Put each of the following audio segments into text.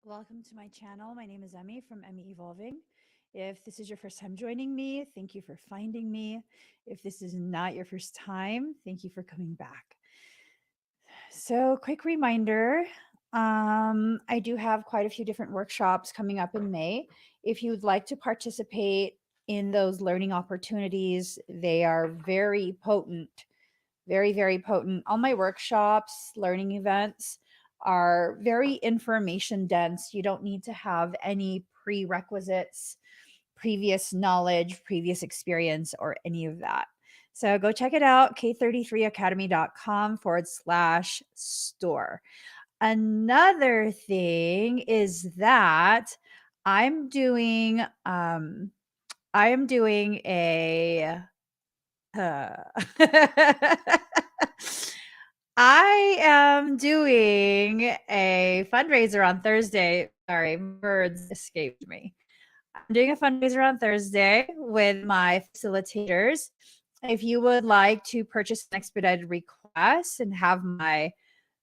Welcome to my channel. My name is Emmy from Emmy Evolving. If this is your first time joining me, thank you for finding me. If this is not your first time, thank you for coming back. So, quick reminder, I do have quite a few different workshops coming up in May. If you would like to participate in those learning opportunities, they are very potent, very, very potent. All my workshops, learning events are very information dense. You don't need to have any prerequisites, previous knowledge, previous experience, or any of that. So go check it out, k33academy.com/store. Another thing is that I'm doing a I am doing a fundraiser on Thursday. Sorry, words escaped me. I'm doing a fundraiser on Thursday with my facilitators. If you would like to purchase an expedited request and have my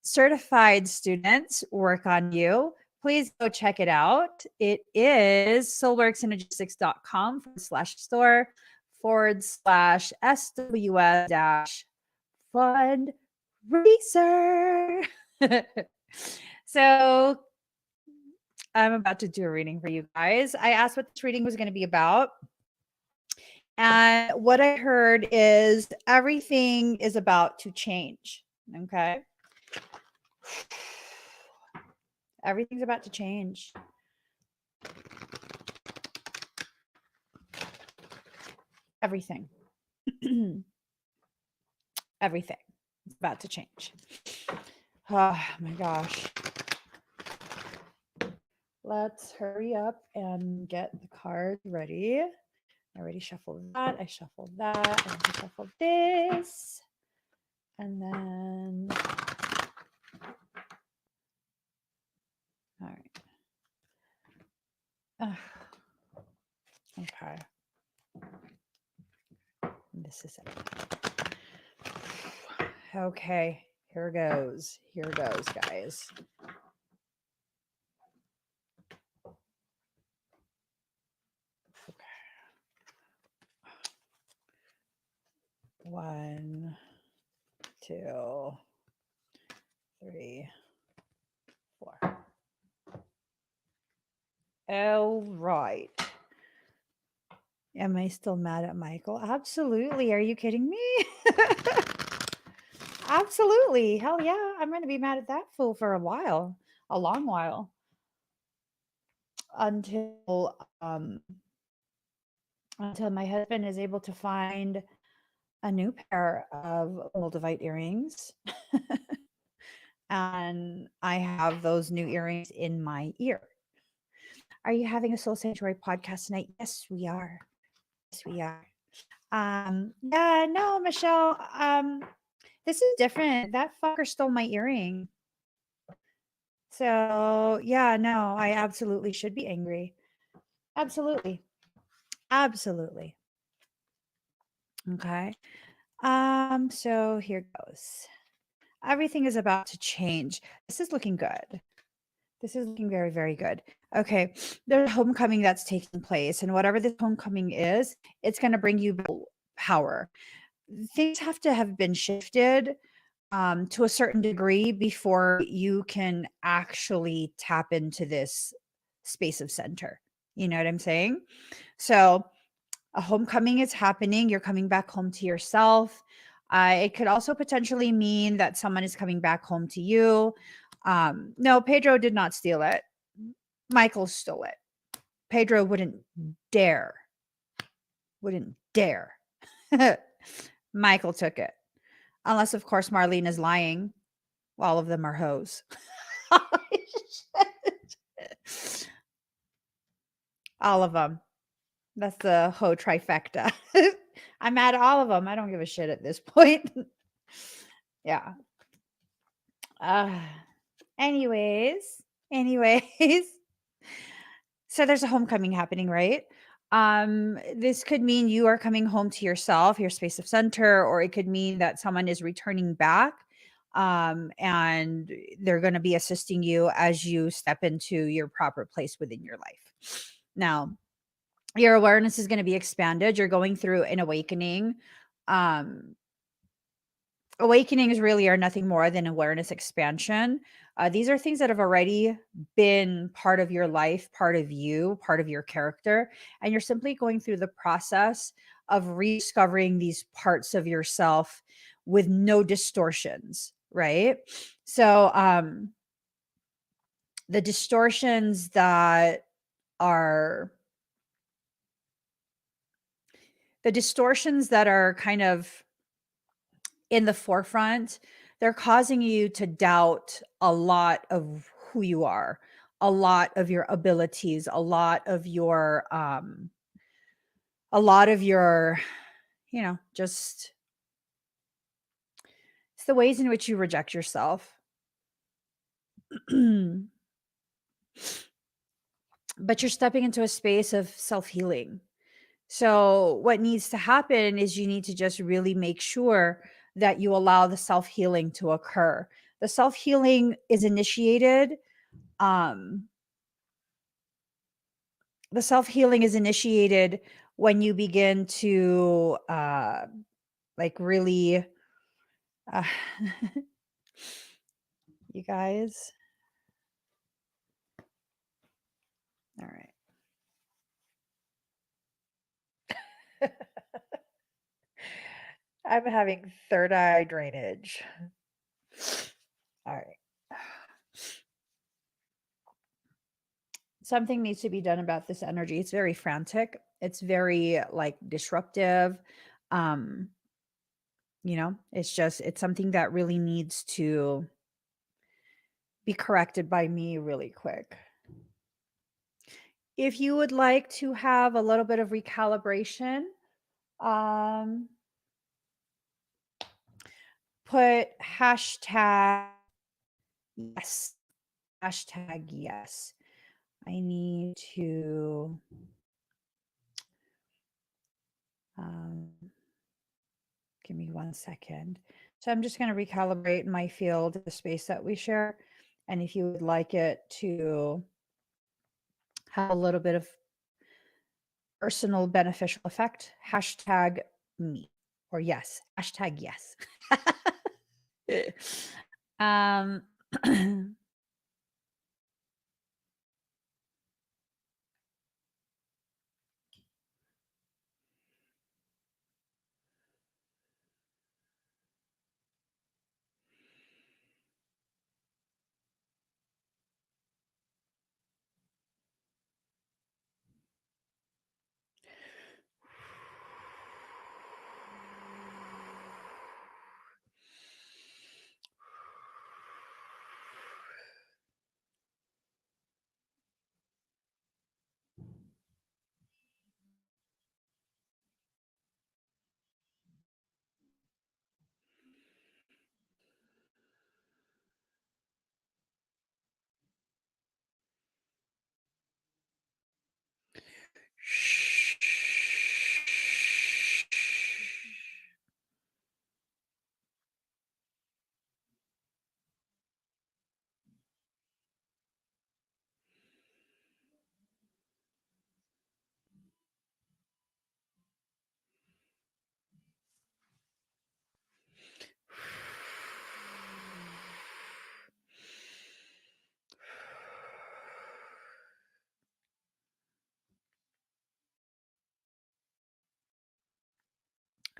certified students work on you, please go check it out. It is soulworksynergetics.com/store/fundraiser. So I'm about to do a reading for you guys. I asked what this reading was going to be about. And what I heard is everything is about to change. Okay. Everything's about to change. Everything. Everything is about to change. Oh my gosh. Let's hurry up and get the cards ready. I already shuffled that. I shuffled that. I want to shuffle this. And then, all right. Okay. This is it. Okay. Here goes. Here goes, guys. Okay. 1, 2, 3, 4. All right. Am I still mad at Michael? Absolutely. Are you kidding me? Absolutely. Hell yeah. I'm going to be mad at that fool for a while, a long while, until my husband is able to find a new pair of Moldavite earrings. And I have those new earrings in my ear. Are you having a Soul Sanctuary podcast tonight? Yes, we are. Yes, we are. Yeah, no, Michelle. This is different. That fucker stole my earring. So yeah, no, I absolutely should be angry. Absolutely. Absolutely. Okay. So here goes. Everything is about to change. This is looking good. This is looking very, very good. Okay. There's a homecoming that's taking place, and whatever this homecoming is, it's going to bring you power. Things have to have been shifted to a certain degree before you can actually tap into this space of center. You know what I'm saying? So a homecoming is happening. You're coming back home to yourself. It could also potentially mean that someone is coming back home to you. No, Pedro did not steal it. Michael stole it. Pedro wouldn't dare. Michael took it. Unless, of course, Marlene is lying. All of them are hoes. All of them. That's the hoe trifecta. I'm mad at all of them. I don't give a shit at this point. Yeah. Anyways. So there's a homecoming happening, right? This could mean you are coming home to yourself, your space of center, or it could mean that someone is returning back and they're going to be assisting you as you step into your proper place within your life. Now, your awareness is going to be expanded. You're going through an awakening. Um, Awakenings really are nothing more than awareness expansion. These are things that have already been part of your life, part of you, part of your character. And you're simply going through the process of rediscovering these parts of yourself with no distortions, right? So, the distortions that are kind of in the forefront, they're causing you to doubt a lot of who you are, a lot of your abilities, a lot of your, just it's the ways in which you reject yourself. But you're stepping into a space of self-healing. So what needs to happen is you need to just really make sure that you allow the self-healing to occur. The self-healing is initiated. Um, the self-healing is initiated when you begin to like really uh, you guys. All right. I'm having third eye drainage. All right. Something needs to be done about this energy. It's very frantic. It's very like disruptive. Um, it's something that really needs to be corrected by me really quick. If you would like to have a little bit of recalibration, um, put hashtag yes. Hashtag yes. I need to give me 1 second. So I'm just going to recalibrate my field, the space that we share. And if you would like it to have a little bit of personal beneficial effect, hashtag me or yes, hashtag yes. um,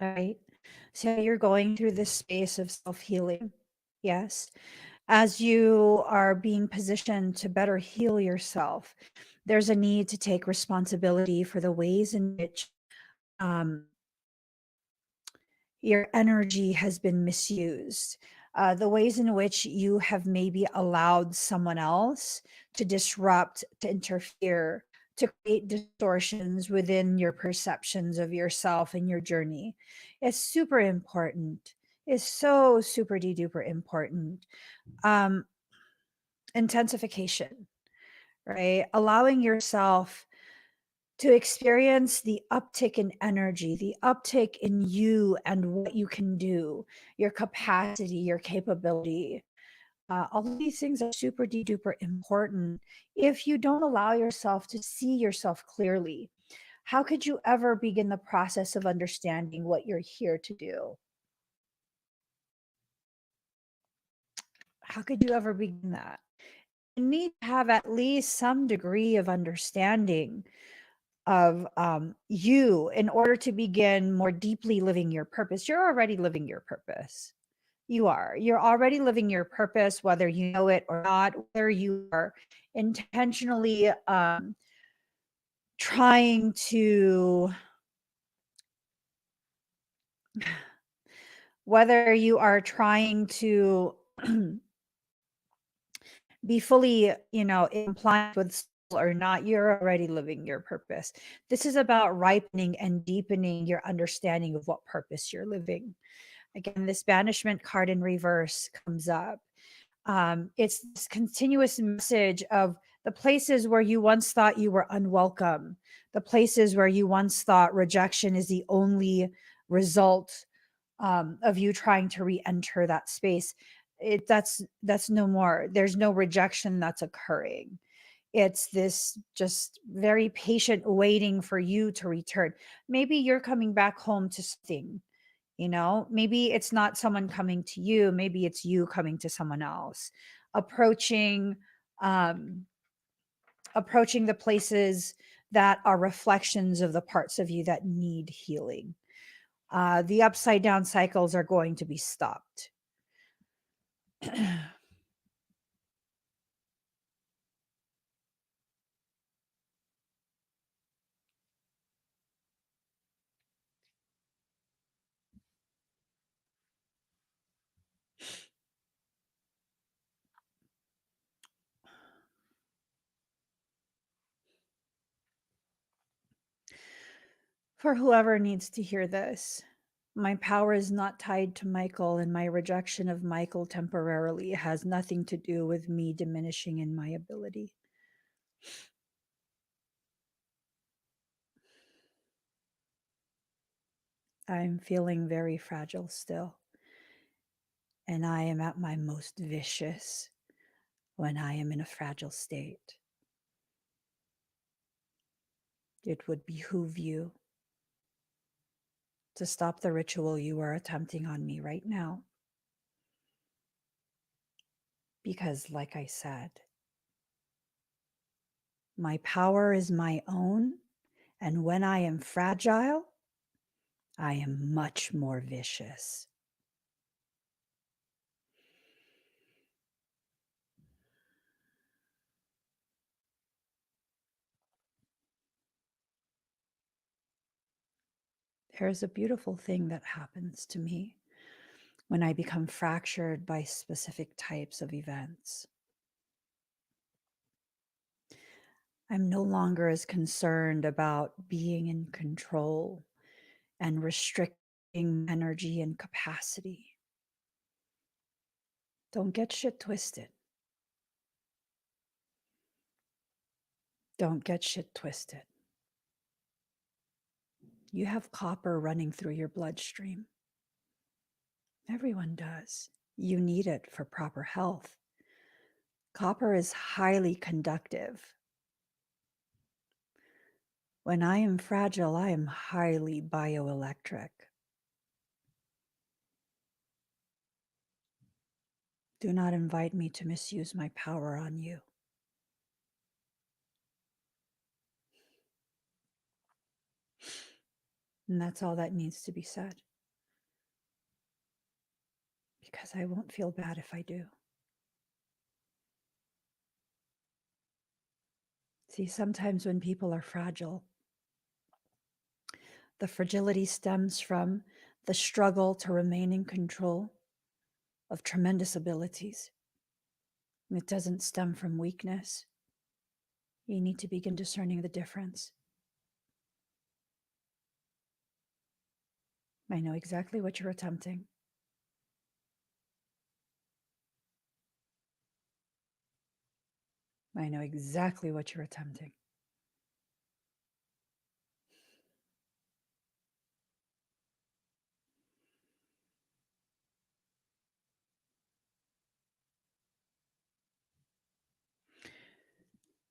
all right. So you're going through this space of self healing. Yes. As you are being positioned to better heal yourself, there's a need to take responsibility for the ways in which um, your energy has been misused, the ways in which you have maybe allowed someone else to disrupt, to interfere, to create distortions within your perceptions of yourself and your journey. It's super important. It's so super duper important. Um, Intensification, right? Allowing yourself to experience the uptick in energy, the uptick in you and what you can do, your capacity, your capability. All of these things are super duper important. If you don't allow yourself to see yourself clearly, how could you ever begin the process of understanding what you're here to do? How could you ever begin that? You need to have at least some degree of understanding of you in order to begin more deeply living your purpose. You're already living your purpose. You are. You're already living your purpose, whether you know it or not, whether you are intentionally trying to, whether you are trying to be fully, implied with soul or not, you're already living your purpose. This is about ripening and deepening your understanding of what purpose you're living. Again, this banishment card in reverse comes up. It's this continuous message of the places where you once thought you were unwelcome, the places where you once thought rejection is the only result of you trying to re-enter that space. That's no more. There's no rejection that's occurring. It's this just very patient waiting for you to return. Maybe you're coming back home to something. Maybe it's not someone coming to you, maybe it's you coming to someone else, approaching um approaching the places that are reflections of the parts of you that need healing. The upside down cycles are going to be stopped. For whoever needs to hear this, my power is not tied to Michael, and my rejection of Michael temporarily has nothing to do with me diminishing in my ability. I'm feeling very fragile still, and I am at my most vicious when I am in a fragile state. It would behoove you to stop the ritual you are attempting on me right now. Because, like I said, my power is my own, and when I am fragile, I am much more vicious. There's a beautiful thing that happens to me when I become fractured by specific types of events. I'm no longer as concerned about being in control and restricting energy and capacity. Don't get shit twisted. Don't get shit twisted. You have copper running through your bloodstream. Everyone does. You need it for proper health. Copper is highly conductive. When I am fragile, I am highly bioelectric. Do not invite me to misuse my power on you. And that's all that needs to be said. Because I won't feel bad if I do. See, sometimes when people are fragile, the fragility stems from the struggle to remain in control of tremendous abilities. It doesn't stem from weakness. You need to begin discerning the difference. I know exactly what you're attempting. I know exactly what you're attempting.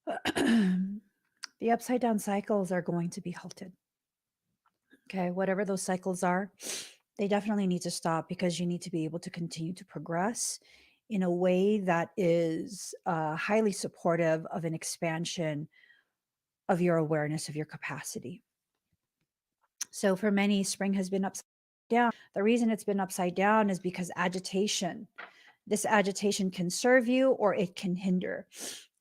The upside down cycles are going to be halted. Okay, whatever those cycles are, they definitely need to stop because you need to be able to continue to progress in a way that is highly supportive of an expansion of your awareness of your capacity. So for many, spring has been upside down. The reason it's been upside down is because agitation. This agitation can serve you or it can hinder.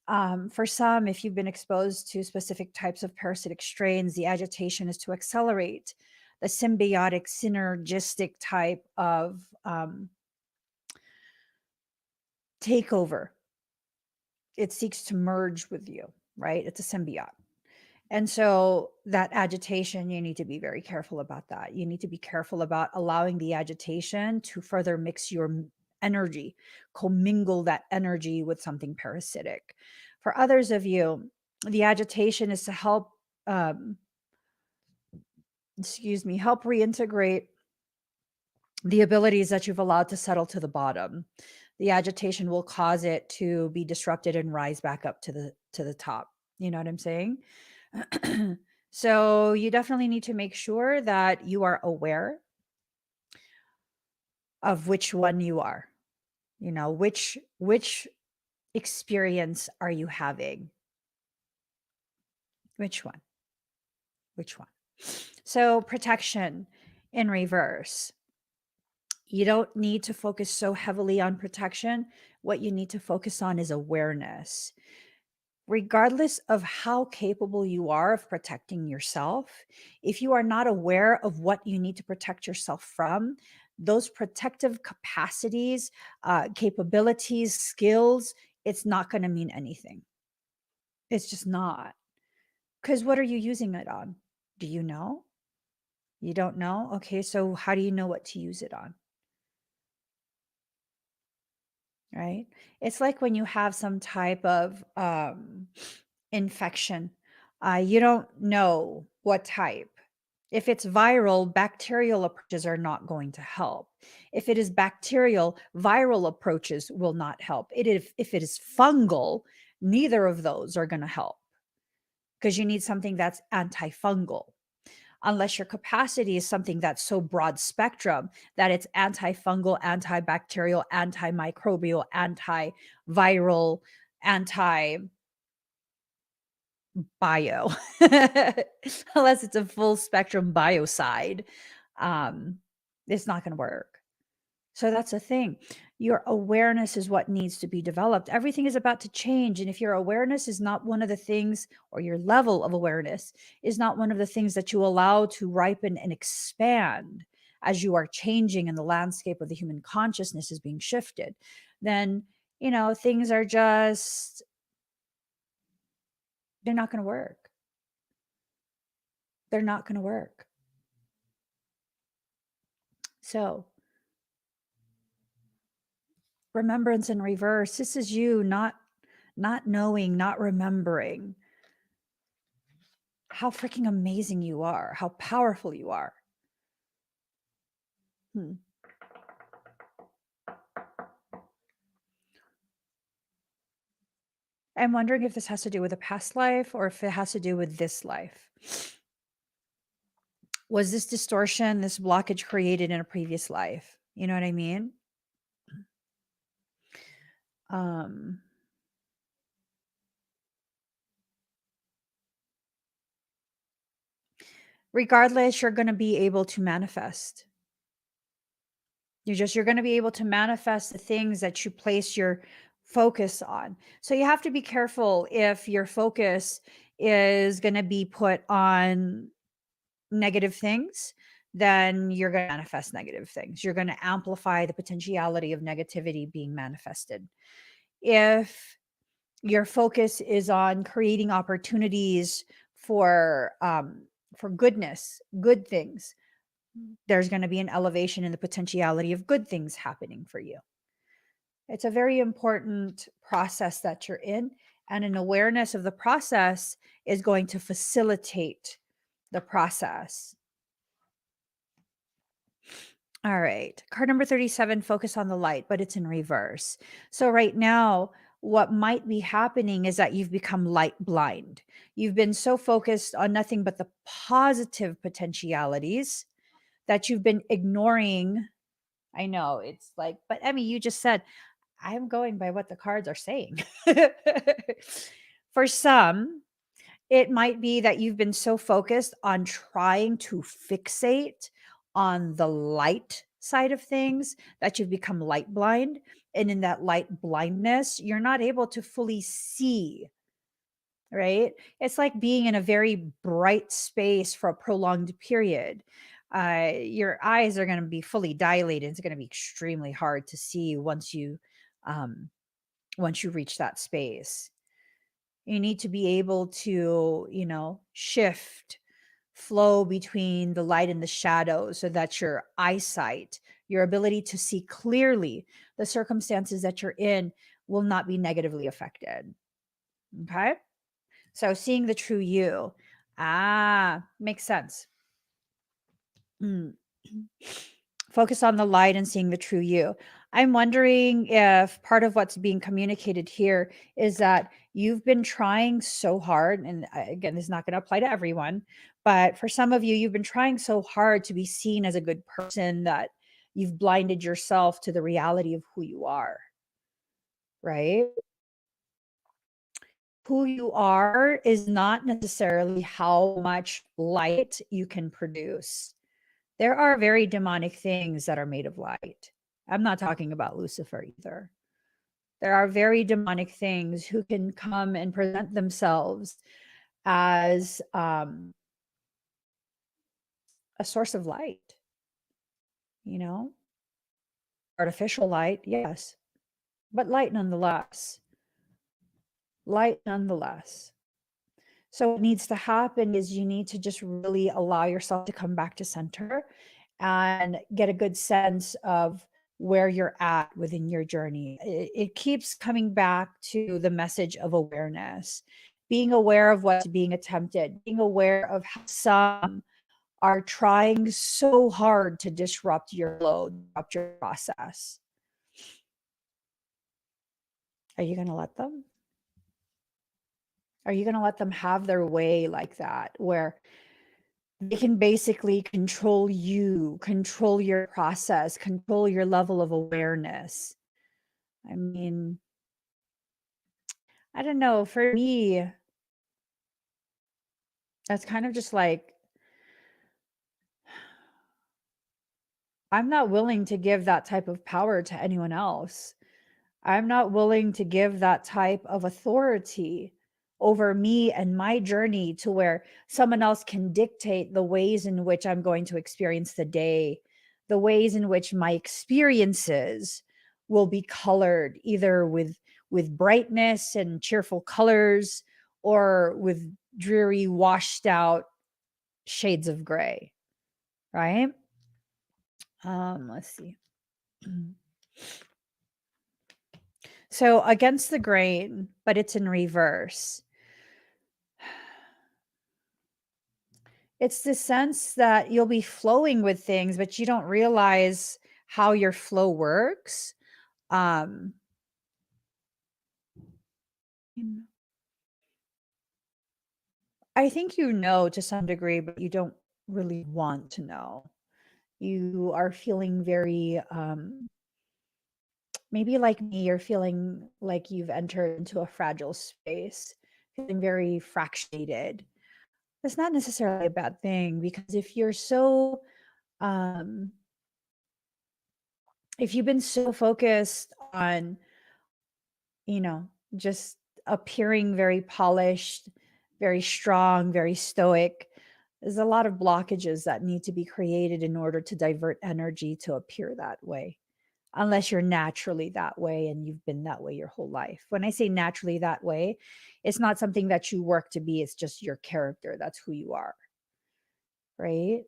For some, if you've been exposed to specific types of parasitic strains, the agitation is to accelerate the symbiotic, synergistic type of takeover. It seeks to merge with you, right? It's a symbiote. And so that agitation, you need to be very careful about that. You need to be careful about allowing the agitation to further mix your energy, commingle that energy with something parasitic. For others of you, the agitation is to help, help reintegrate the abilities that you've allowed to settle to the bottom. The agitation will cause it to be disrupted and rise back up to the top. You know what I'm saying? So you definitely need to make sure that you are aware of which one you are. You know, which experience are you having? Which one? Which one? So protection in reverse. You don't need to focus so heavily on protection. What you need to focus on is awareness. Regardless of how capable you are of protecting yourself, if you are not aware of what you need to protect yourself from, those protective capacities, capabilities, skills, it's not going to mean anything. It's just not. Because what are you using it on? Do you know? You don't know? Okay, so how do you know what to use it on? Right? It's like when you have some type of infection, you don't know what type. If it's viral, bacterial approaches are not going to help. If it is bacterial, viral approaches will not help. If it is fungal, neither of those are going to help because you need something that's antifungal. Unless your capacity is something that's so broad spectrum that it's antifungal, antibacterial, antimicrobial, antiviral, anti bio, unless it's a full spectrum biocide, it's not going to work. So that's the thing. Your awareness is what needs to be developed. Everything is about to change. And if your awareness is not one of the things, or your level of awareness is not one of the things that you allow to ripen and expand as you are changing and the landscape of the human consciousness is being shifted, then, things are just, they're not going to work. They're not going to work. So, remembrance in reverse. This is you not knowing, not remembering how freaking amazing you are, how powerful you are. I'm wondering if this has to do with a past life or if it has to do with this life. Was this distortion, this blockage created in a previous life? You know what I mean? Regardless, you're going to be able to manifest. You're going to be able to manifest the things that you place your focus on. So you have to be careful if your focus is going to be put on negative things, then you're going to manifest negative things. You're going to amplify the potentiality of negativity being manifested. If your focus is on creating opportunities for goodness, good things, there's going to be an elevation in the potentiality of good things happening for you. It's a very important process that you're in, and an awareness of the process is going to facilitate the process. All right. Card number 37, focus on the light, but it's in reverse. So right now, what might be happening is that you've become light blind. You've been so focused on nothing but the positive potentialities that you've been ignoring. I know it's like, but Emmy, you just said, I'm going by what the cards are saying. For some, it might be that you've been so focused on trying to fixate on the light side of things that you've become light blind. And in that light blindness, you're not able to fully see, right? It's like being in a very bright space for a prolonged period. Your eyes are going to be fully dilated. It's going to be extremely hard to see um, once you reach that space. You need to be able to, shift, flow between the light and the shadow so that your eyesight, your ability to see clearly the circumstances that you're in will not be negatively affected. Okay. So seeing the true you. Makes sense. Focus on the light and seeing the true you. I'm wondering if part of what's being communicated here is that you've been trying so hard, and again, this is not going to apply to everyone, but for some of you, you've been trying so hard to be seen as a good person that you've blinded yourself to the reality of who you are, right? Who you are is not necessarily how much light you can produce. There are very demonic things that are made of light. I'm not talking about Lucifer either. There are very demonic things who can come and present themselves as a source of light, you know? Artificial light, yes, but light nonetheless. Light nonetheless. So what needs to happen is you need to just really allow yourself to come back to center and get a good sense of where you're at within your journey. It keeps coming back to the message of awareness, being aware of what's being attempted, being aware of how some are trying so hard to disrupt your flow, disrupt your process. Are you going to let them? Are you going to let them have their way like that, where they can basically control you, control your process, control your level of awareness? I mean, I don't know. For me, that's kind of just like, I'm not willing to give that type of power to anyone else. I'm not willing to give that type of authority over me and my journey to where someone else can dictate the ways in which I'm going to experience the day, the ways in which my experiences will be colored either with brightness and cheerful colors or with dreary washed out shades of gray, right? Let's see. So against the grain, but it's in reverse. It's the sense that you'll be flowing with things, but you don't realize how your flow works. Um, I think you know to some degree, but you don't really want to know. You are feeling very, maybe like me, you're feeling like you've entered into a fragile space, feeling very fractured. That's not necessarily a bad thing, because um, if you've been so focused on, just appearing very polished, very strong, very stoic, there's a lot of blockages that need to be created in order to divert energy to appear that way. Unless you're naturally that way and you've been that way your whole life. When I say naturally that way, it's not something that you work to be, it's just your character. That's who you are. Right?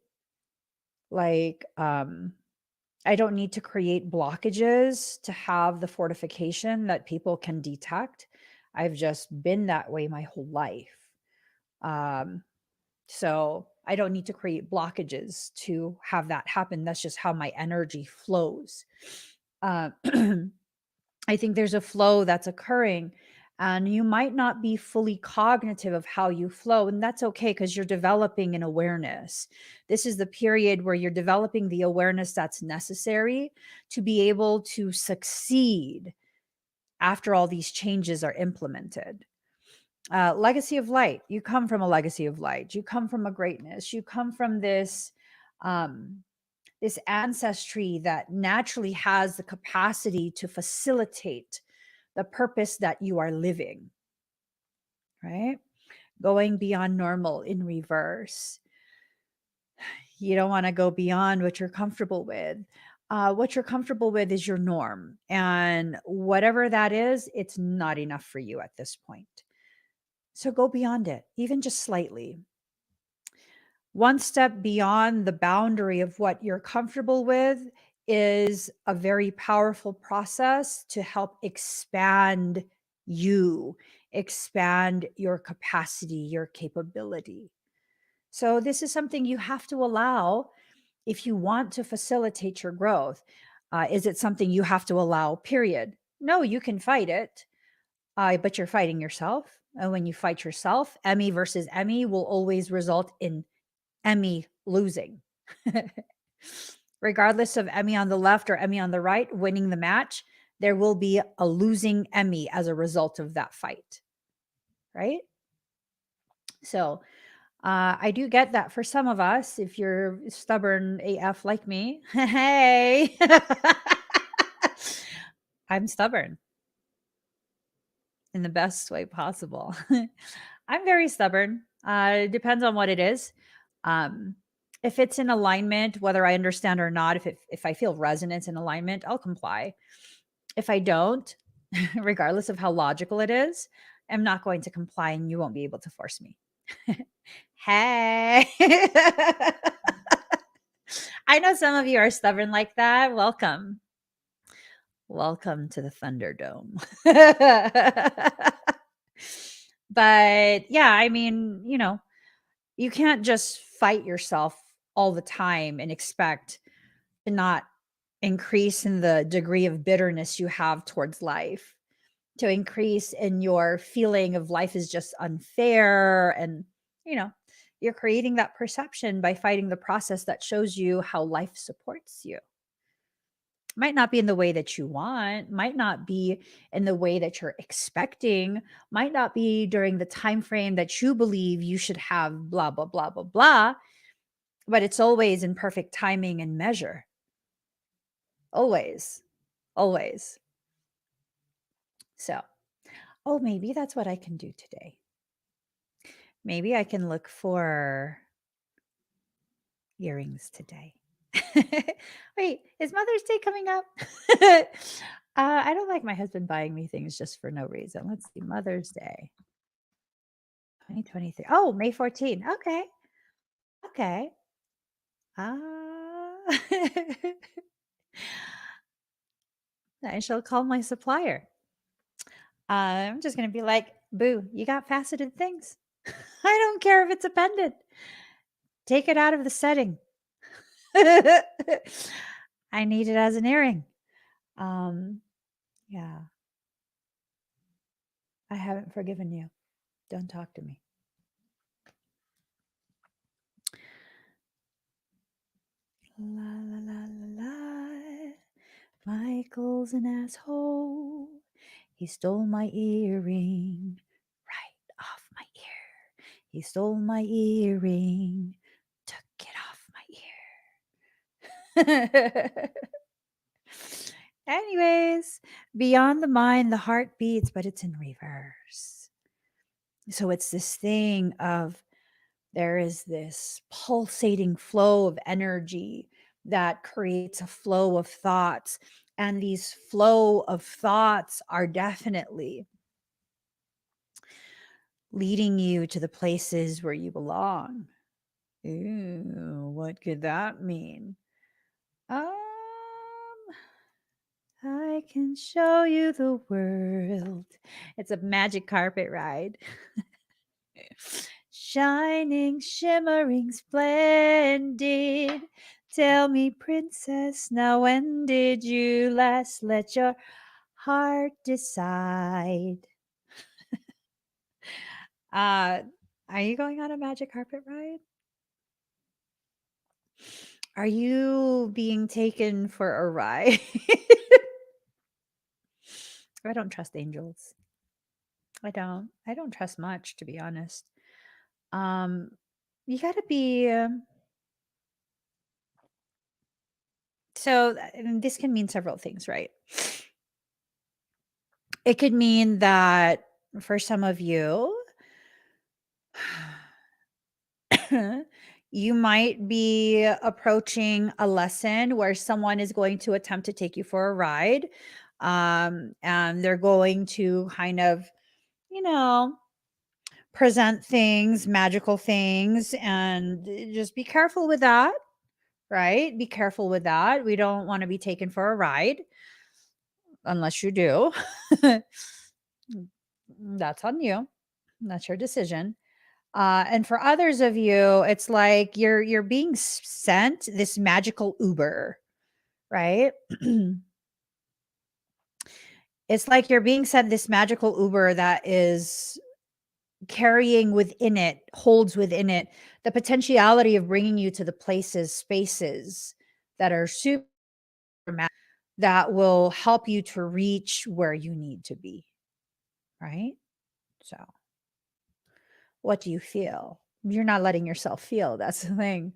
Like, I don't need to create blockages to have the fortification that people can detect. I've just been that way my whole life. So I don't need to create blockages to have that happen. That's just how my energy flows. Uh, I think there's a flow that's occurring, and you might not be fully cognitive of how you flow. And that's okay, because you're developing an awareness. This is the period where you're developing the awareness that's necessary to be able to succeed after all these changes are implemented. Legacy of light. You come from a legacy of light. You come from a greatness. You come from this this ancestry that naturally has the capacity to facilitate the purpose that you are living, right? Going beyond normal in reverse. You don't want to go beyond what you're comfortable with. What you're comfortable with is your norm. And whatever that is, it's not enough for you at this point. So go beyond it, even just slightly. One step beyond the boundary of what you're comfortable with is a very powerful process to help expand you, expand your capacity, your capability. So, this is something you have to allow if you want to facilitate your growth. Is it something you have to allow, period? No, you can fight it, but you're fighting yourself. And when you fight yourself, Emmy versus Emmy will always result in Emmy losing. Regardless of Emmy on the left or Emmy on the right winning the match, there will be a losing Emmy as a result of that fight. Right? So I do get that for some of us, if you're stubborn AF like me. Hey, I'm stubborn in the best way possible. I'm very stubborn. It depends on what it is. If it's in alignment, whether I understand or not, if I feel resonance in alignment, I'll comply. If I don't, regardless of how logical it is, I'm not going to comply, and you won't be able to force me. Hey. I know some of you are stubborn like that. Welcome. Welcome to the Thunderdome. But yeah, I mean, you can't just fight yourself all the time and expect to not increase in the degree of bitterness you have towards life, to increase in your feeling of life is just unfair. And, you're creating that perception by fighting the process that shows you how life supports you. Might not be in the way that you want, might not be in the way that you're expecting, might not be during the time frame that you believe you should have blah blah blah blah blah, but it's always in perfect timing and measure. Always. Always. So, maybe that's what I can do today. Maybe I can look for earrings today. Wait, is Mother's Day coming up? I don't like my husband buying me things just for no reason. Let's see, Mother's Day 2023. Oh, May 14. Okay. Okay. I shall call my supplier. I'm just going to be like, boo, you got faceted things. I don't care if it's a pendant. Take it out of the setting. I need it as an earring. Yeah. I haven't forgiven you. Don't talk to me. La la la la la. Michael's an asshole. He stole my earring right off my ear. He stole my earring, took it off my ear. Anyways, beyond the mind, the heart beats, but it's in reverse. So it's this thing of there is this pulsating flow of energy that creates a flow of thoughts. And these flow of thoughts are definitely leading you to the places where you belong. Ooh, what could that mean? I can show you the world. It's a magic carpet ride. Shining, shimmering, splendid. Tell me, princess, now when did you last let your heart decide. Are you going on a magic carpet ride? Are you being taken for a ride? I don't trust angels. I don't trust much, to be honest. You got to be and this can mean several things, right? It could mean that for some of you, you might be approaching a lesson where someone is going to attempt to take you for a ride. And they're going to kind of, you know, present things, magical things, and just be careful with that, right? Be careful with that. We don't want to be taken for a ride unless you do. That's on you. That's your decision. And for others of you, it's like you're being sent this magical Uber, right? It's like you're being sent this magical Uber that is carrying within it, holds within it the potentiality of bringing you to the places, spaces that are super that will help you to reach where you need to be, right? So, what do you feel? You're not letting yourself feel. That's the thing.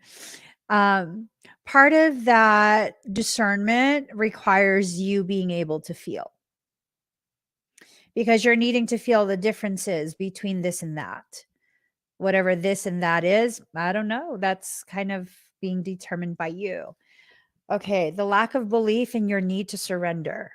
Part of that discernment requires you being able to feel because you're needing to feel the differences between this and that. Whatever this and that is, I don't know. That's kind of being determined by you. Okay, the lack of belief in your need to surrender.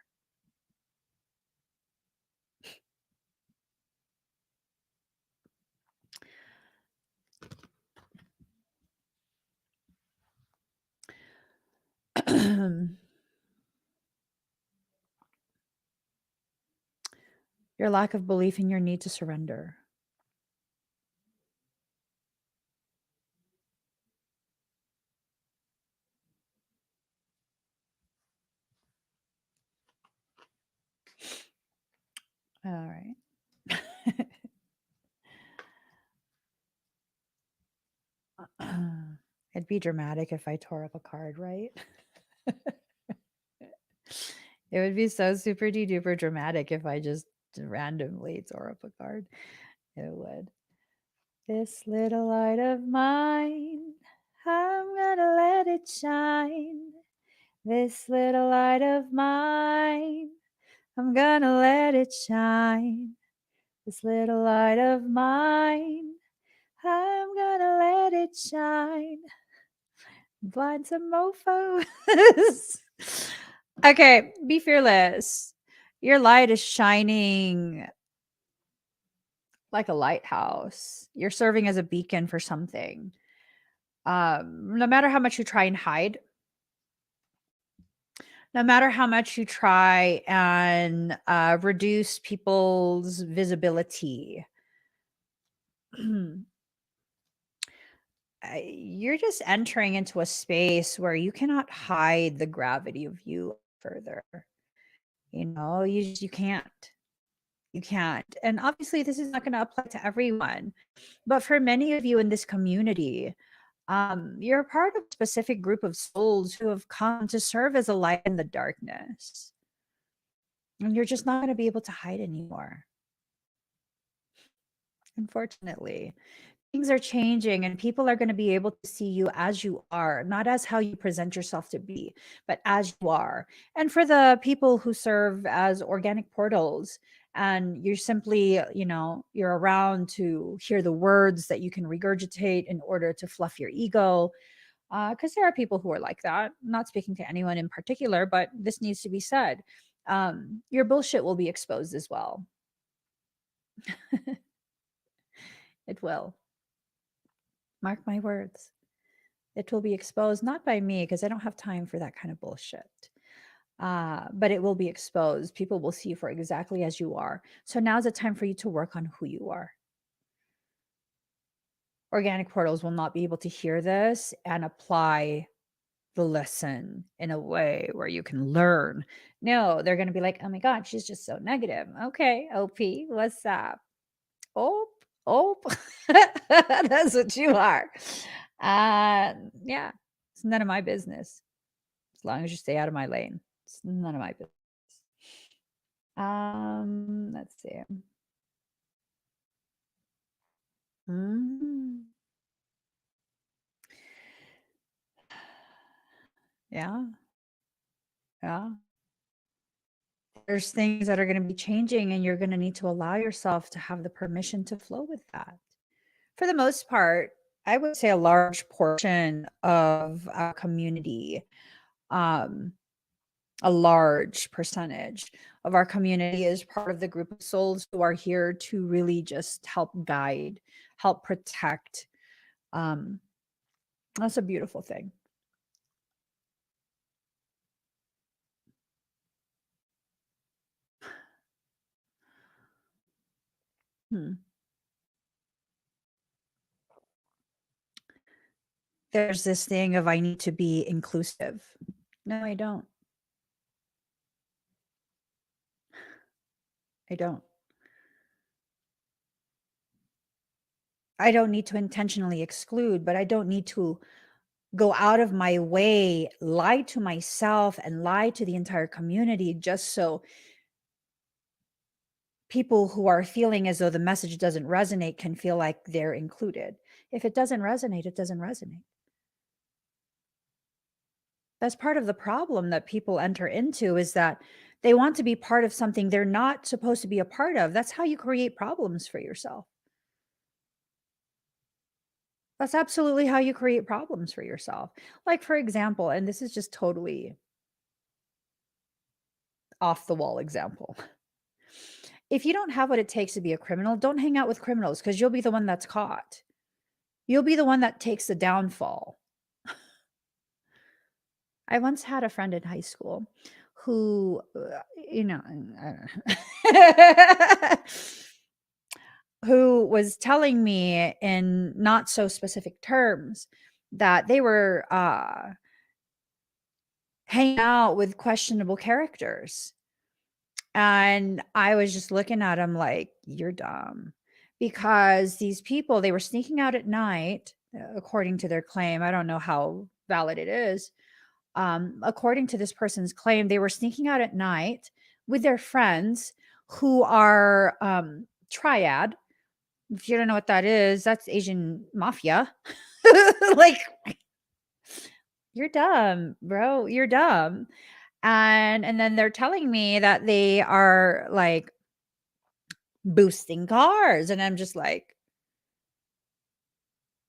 Your lack of belief in your need to surrender. All right. It'd be dramatic if I tore up a card, right? It would be so super duper dramatic if I just randomly tore up a card. It would. This little light of mine, I'm gonna let it shine. This little light of mine, I'm gonna let it shine. This little light of mine, I'm gonna let it shine. Blind some mofos. Okay, be fearless. Your light is shining like a lighthouse. You're serving as a beacon for something. No matter how much you try and hide, no matter how much you try and reduce people's visibility, you're just entering into a space where you cannot hide the gravity of you further. You can't. You can't. And obviously, this is not going to apply to everyone. But for many of you in this community, you're part of a specific group of souls who have come to serve as a light in the darkness. And you're just not going to be able to hide anymore. Unfortunately, things are changing and people are going to be able to see you as you are, not as how you present yourself to be, but as you are. And for the people who serve as organic portals, and you're simply, you're around to hear the words that you can regurgitate in order to fluff your ego. Because there are people who are like that. I'm not speaking to anyone in particular, but this needs to be said. Your bullshit will be exposed as well. It will. Mark my words. It will be exposed, not by me, because I don't have time for that kind of bullshit. But it will be exposed. People will see you for exactly as you are. So now's the time for you to work on who you are. Organic portals will not be able to hear this and apply the lesson in a way where you can learn. No, they're going to be like, oh my God, she's just so negative. Okay, OP, what's up? Oh, oh, that's what you are. Yeah, it's none of my business. As long as you stay out of my lane, it's none of my business. Let's see. Mm. Yeah, yeah. There's things that are going to be changing, and you're going to need to allow yourself to have the permission to flow with that. For the most part, I would say a large portion of our community, um, a large percentage of our community is part of the group of souls who are here to really just help guide, help protect. Um, that's a beautiful thing. Hmm. There's this thing of I need to be inclusive. No, I don't. I don't. I don't need to intentionally exclude, but I don't need to go out of my way, lie to myself and lie to the entire community just so people who are feeling as though the message doesn't resonate can feel like they're included. If it doesn't resonate, it doesn't resonate. That's part of the problem that people enter into, is that they want to be part of something they're not supposed to be a part of. That's how you create problems for yourself. That's absolutely how you create problems for yourself. Like, for example, and this is just totally off the wall example. If you don't have what it takes to be a criminal, don't hang out with criminals, because you'll be the one that's caught. You'll be the one that takes the downfall. I once had a friend in high school who, you know, who was telling me in not so specific terms that they were hanging out with questionable characters. And I was just looking at him like, you're dumb. Because these people, they were sneaking out at night, according to their claim. I don't know how valid it is. According to this person's claim, they were sneaking out at night with their friends who are triad. If you don't know what that is, that's Asian mafia. Like, you're dumb, bro. You're dumb. And then they're telling me that they are like boosting cars, and I'm just like,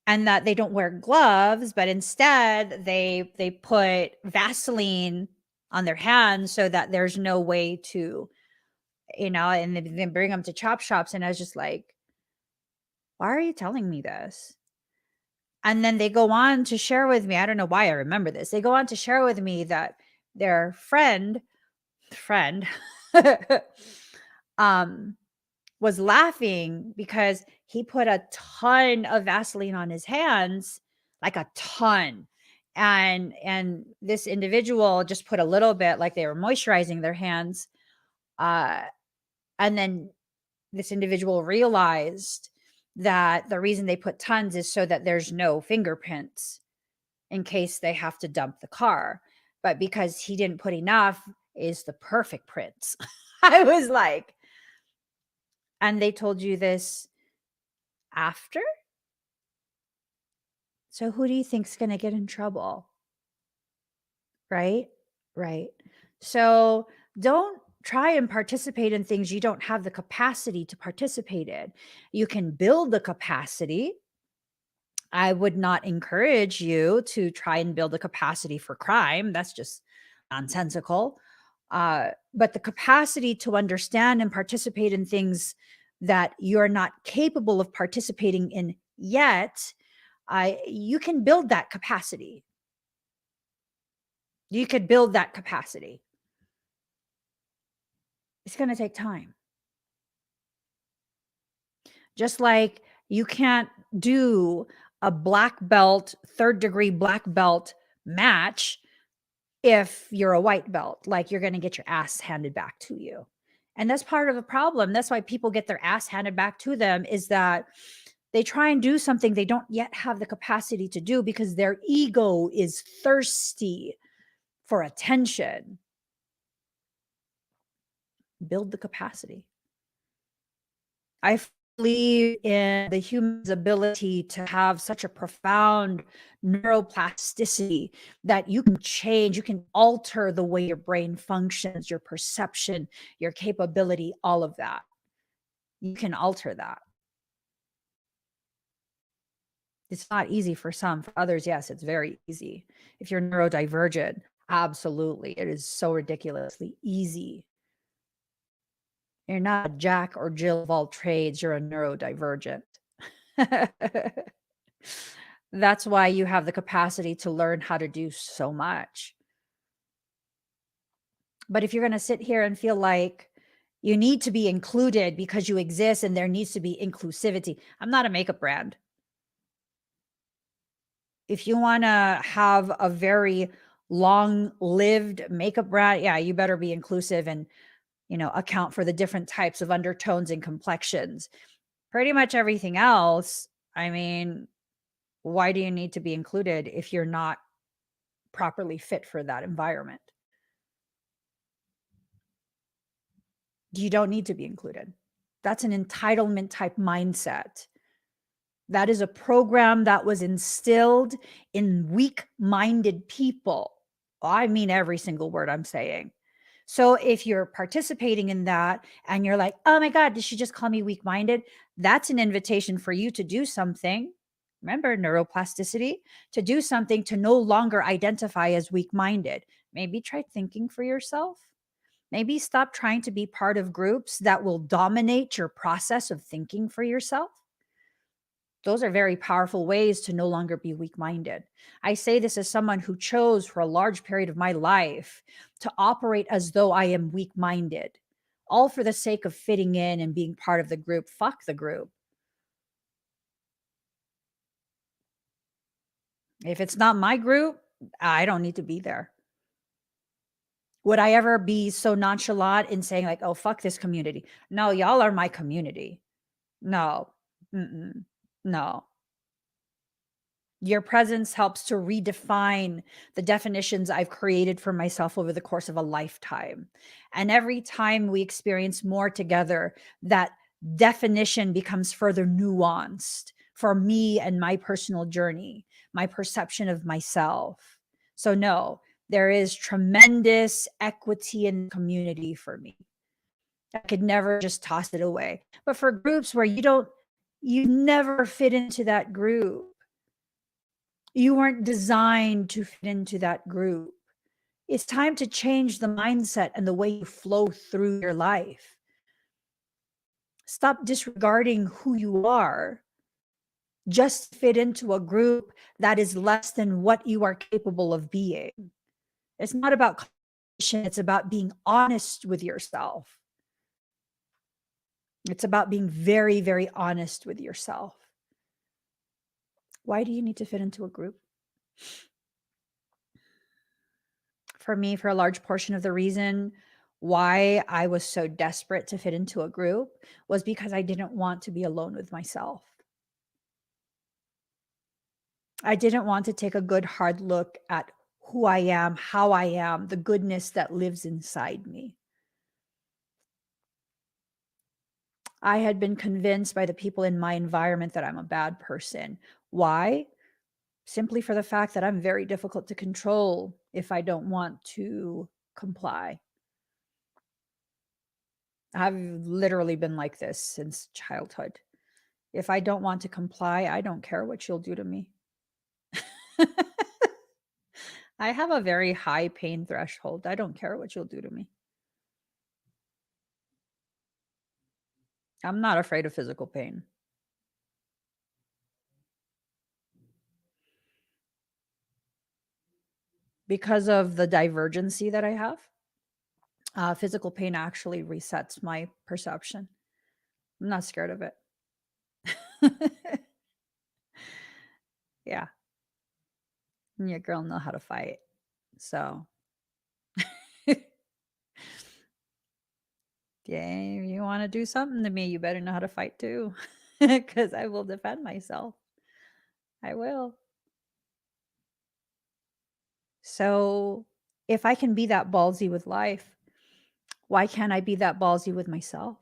and that they don't wear gloves, but instead they put Vaseline on their hands so that there's no way to, and then bring them to chop shops. And I was just like, why are you telling me this? And then they go on to share with me, I don't know why I remember this. They go on to share with me that their friend um was laughing because he put a ton of Vaseline on his hands, like a ton. And this individual just put a little bit, like they were moisturizing their hands. Uh, and then this individual realized that the reason they put tons is so that there's no fingerprints in case they have to dump the car. But because he didn't put enough, is the perfect prints. I was like, and they told you this after? So who do you think's going to get in trouble? Right? Right. So don't try and participate in things you don't have the capacity to participate in. You can build the capacity. I would not encourage you to try and build a capacity for crime. That's just nonsensical. But the capacity to understand and participate in things that you're not capable of participating in yet, you can build that capacity. You could build that capacity. It's going to take time. Just like you can't do a black belt, third degree black belt match if you're a white belt, like you're going to get your ass handed back to you. And that's part of the problem. That's why people get their ass handed back to them, is that they try and do something they don't yet have the capacity to do because their ego is thirsty for attention. Build the capacity. I believe in the human's ability to have such a profound neuroplasticity that you can change, you can alter the way your brain functions, your perception, your capability, all of that. You can alter that. It's not easy for some. For others, yes, it's very easy. If you're neurodivergent, absolutely. It is so ridiculously easy. You're not a Jack or Jill of all trades. You're a neurodivergent. That's why you have the capacity to learn how to do so much. But if you're going to sit here and feel like you need to be included because you exist and there needs to be inclusivity, I'm not a makeup brand. If you want to have a very long-lived makeup brand, yeah, you better be inclusive and, account for the different types of undertones and complexions. Pretty much everything else, I mean, why do you need to be included if you're not properly fit for that environment? You don't need to be included. That's an entitlement type mindset. That is a program that was instilled in weak-minded people. I mean every single word I'm saying. So if you're participating in that and you're like, oh my God, did she just call me weak-minded? That's an invitation for you to do something. Remember neuroplasticity, to do something to no longer identify as weak-minded. Maybe try thinking for yourself. Maybe stop trying to be part of groups that will dominate your process of thinking for yourself. Those are very powerful ways to no longer be weak-minded. I say this as someone who chose for a large period of my life to operate as though I am weak-minded, all for the sake of fitting in and being part of the group. Fuck the group. If it's not my group, I don't need to be there. Would I ever be so nonchalant in saying like, oh, fuck this community? No, y'all are my community. No. No. Your presence helps to redefine the definitions I've created for myself over the course of a lifetime. And every time we experience more together, that definition becomes further nuanced for me and my personal journey, my perception of myself. So, no, there is tremendous equity in the community for me. I could never just toss it away. But for groups where you never fit into that group, you weren't designed to fit into that group. It's time to change the mindset and the way you flow through your life. Stop disregarding who you are. Just fit into a group that is less than what you are capable of being. It's not about competition. It's about being honest with yourself. It's about being very, very honest with yourself. Why do you need to fit into a group? For me, for a large portion of the reason why I was so desperate to fit into a group was because I didn't want to be alone with myself. I didn't want to take a good hard look at who I am, how I am, the goodness that lives inside me. I had been convinced by the people in my environment that I'm a bad person. Why? Simply for the fact that I'm very difficult to control if I don't want to comply. I've literally been like this since childhood. If I don't want to comply, I don't care what you'll do to me. I have a very high pain threshold. I don't care what you'll do to me. I'm not afraid of physical pain. Because of the divergency that I have, physical pain actually resets my perception. I'm not scared of it. Yeah. And your girl know how to fight. So yeah, if you want to do something to me, you better know how to fight too. Because I will defend myself. I will. So if I can be that ballsy with life, why can't I be that ballsy with myself?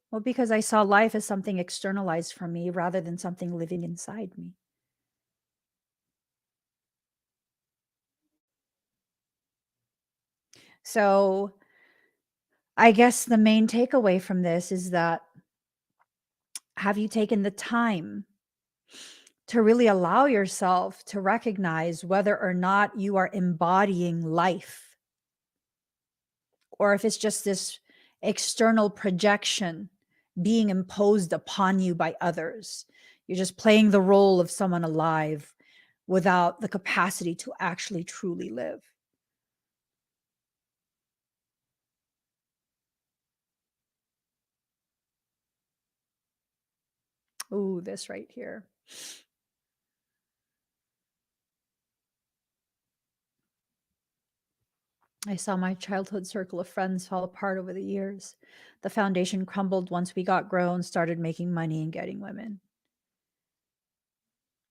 Well, because I saw life as something externalized from me rather than something living inside me. So I guess the main takeaway from this is that, have you taken the time to really allow yourself to recognize whether or not you are embodying life, or if it's just this external projection being imposed upon you by others? You're just playing the role of someone alive without the capacity to actually truly live. Ooh, this right here. I saw my childhood circle of friends fall apart over the years. The foundation crumbled once we got grown, started making money and getting women.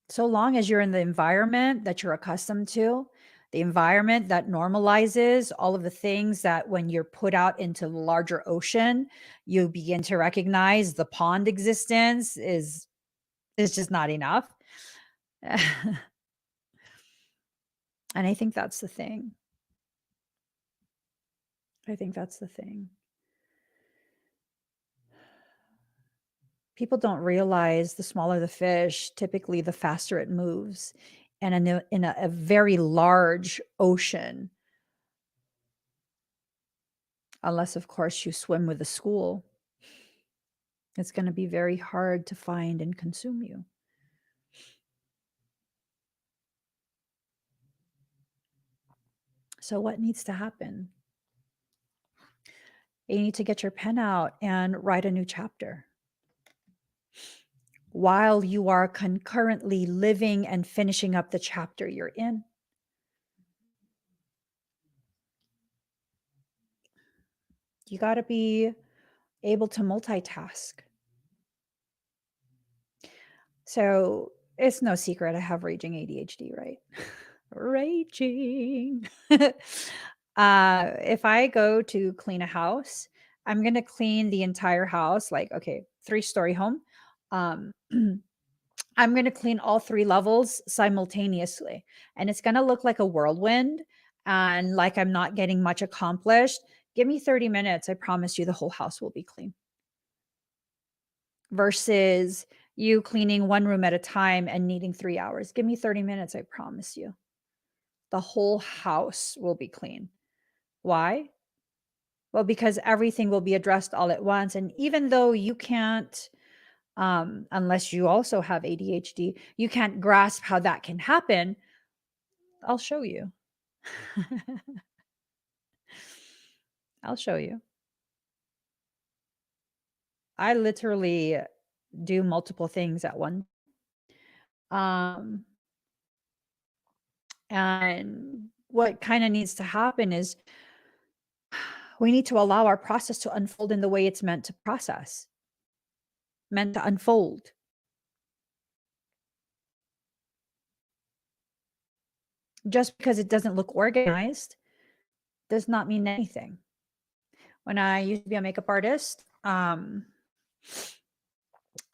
So long as you're in the environment that you're accustomed to, the environment that normalizes all of the things that when you're put out into the larger ocean, you begin to recognize the pond existence is just not enough. And I think that's the thing. I think that's the thing. People don't realize the smaller the fish, typically the faster it moves. And in a very large ocean, unless of course you swim with a school, it's going to be very hard to find and consume you. So what needs to happen? You need to get your pen out and write a new chapter while you are concurrently living and finishing up the chapter you're in. You got to be able to multitask. So it's no secret I have raging ADHD, right? Raging. If I go to clean a house, I'm going to clean the entire house, like, okay, 3-story home. Um, I'm going to clean all 3 levels simultaneously. And it's going to look like a whirlwind and like I'm not getting much accomplished. Give me 30 minutes. I promise you the whole house will be clean. Versus you cleaning one room at a time and needing 3 hours. Give me 30 minutes. I promise you the whole house will be clean. Why? Well, because everything will be addressed all at once. And even though you can't, unless you also have ADHD, you can't grasp how that can happen, I'll show you. I'll show you. I literally do multiple things at one. Um, and what kind of needs to happen is we need to allow our process to unfold in the way it's meant to process, meant to unfold. Just because it doesn't look organized does not mean anything. When I used to be a makeup artist, I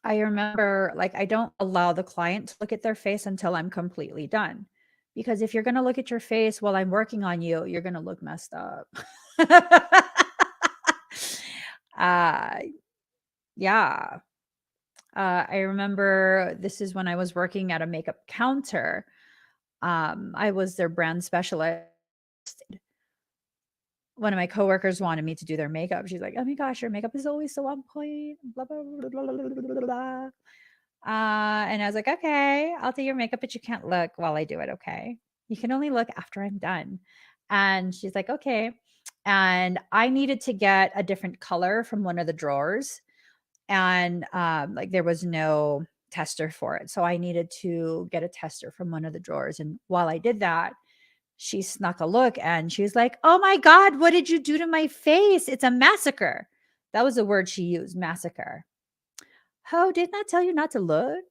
remember, like, I don't allow the client to look at their face until I'm completely done. Because if you're going to look at your face while I'm working on you, you're going to look messed up. uh, yeah. I remember this is when I was working at a makeup counter. I was their brand specialist. One of my coworkers wanted me to do their makeup. She's like, "Oh my gosh, your makeup is always so on point." Blah blah blah blah blah blah blah. And I was like, "Okay, I'll do your makeup, but you can't look while I do it. Okay, you can only look after I'm done." And she's like, "Okay." And I needed to get a different color from one of the drawers, and like there was no tester for it. So I needed to get a tester from one of the drawers. And while I did that, she snuck a look and she was like, "Oh my God, what did you do to my face? It's a massacre." That was the word she used, massacre. Oh, didn't I tell you not to look?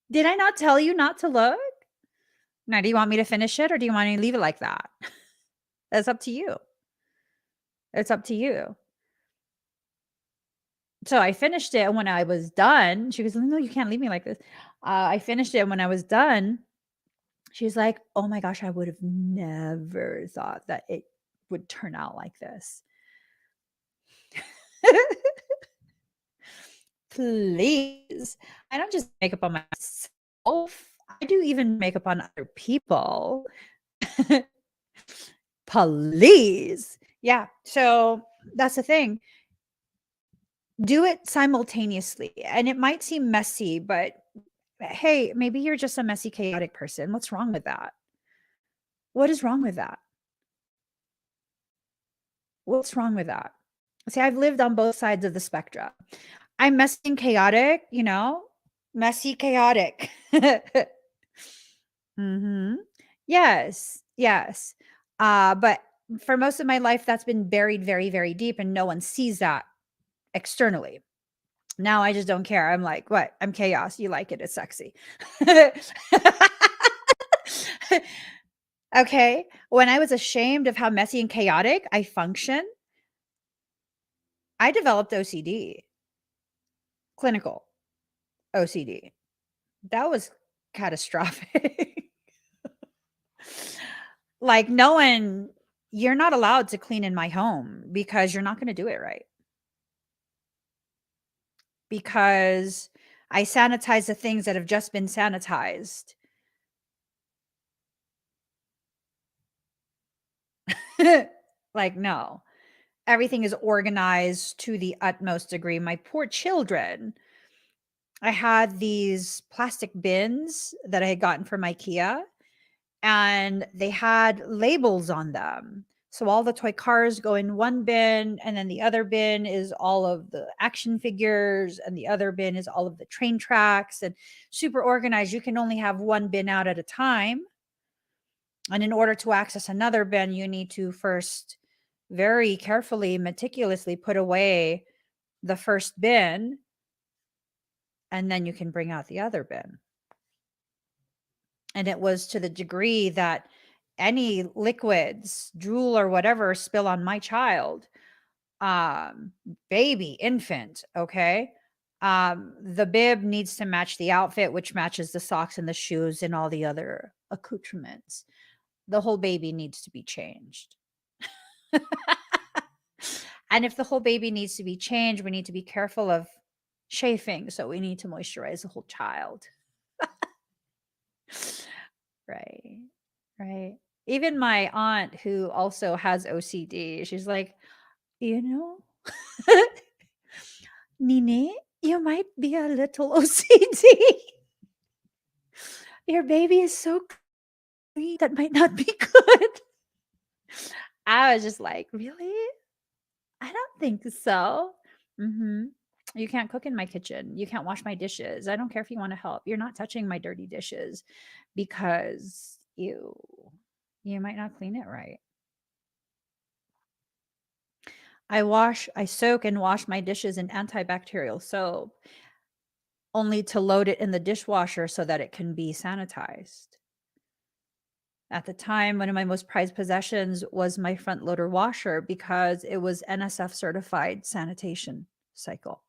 Did I not tell you not to look? Now, do you want me to finish it or do you want me to leave it like that? That's up to you. It's up to you. So I finished it. And when I was done, she goes, "No, you can't leave me like this." I finished it. And when I was done, she's like, "Oh my gosh, I would have never thought that it would turn out like this." Please. I don't just make up on myself. I do even makeup on other people. Please. Yeah. So that's the thing. Do it simultaneously. And it might seem messy, but hey, maybe you're just a messy, chaotic person. What's wrong with that? What is wrong with that? What's wrong with that? See, I've lived on both sides of the spectrum. I'm messy and chaotic, messy, chaotic. Mm-hmm. Yes, yes. But for most of my life, that's been buried very, very deep, and no one sees that externally. Now I just don't care. I'm like, what? I'm chaos. You like it? It's sexy. Okay. When I was ashamed of how messy and chaotic I function, I developed OCD, clinical OCD. That was catastrophic. Like, no one, you're not allowed to clean in my home because you're not going to do it right. Because I sanitize the things that have just been sanitized. Like, no. Everything is organized to the utmost degree. My poor children. I had these plastic bins that I had gotten from IKEA, and they had labels on them. So all the toy cars go in one bin, and then the other bin is all of the action figures, and the other bin is all of the train tracks, and super organized. You can only have one bin out at a time. And in order to access another bin, you need to first very carefully, meticulously put away the first bin, and then you can bring out the other bin. And it was to the degree that any liquids, drool or whatever spill on my child, baby, infant, okay? The bib needs to match the outfit, which matches the socks and the shoes and all the other accoutrements. The whole baby needs to be changed. And if the whole baby needs to be changed, we need to be careful of chafing. So we need to moisturize the whole child. Right. Right. Even my aunt, who also has OCD, she's like, Nene, you might be a little OCD. Your baby is so clean. That might not be good. I was just like, really? I don't think so. Mm-hmm. You can't cook in my kitchen. You can't wash my dishes. I don't care if you want to help. You're not touching my dirty dishes because you might not clean it right. I soak and wash my dishes in antibacterial soap only to load it in the dishwasher so that it can be sanitized. At the time, one of my most prized possessions was my front loader washer because it was NSF certified sanitation cycle.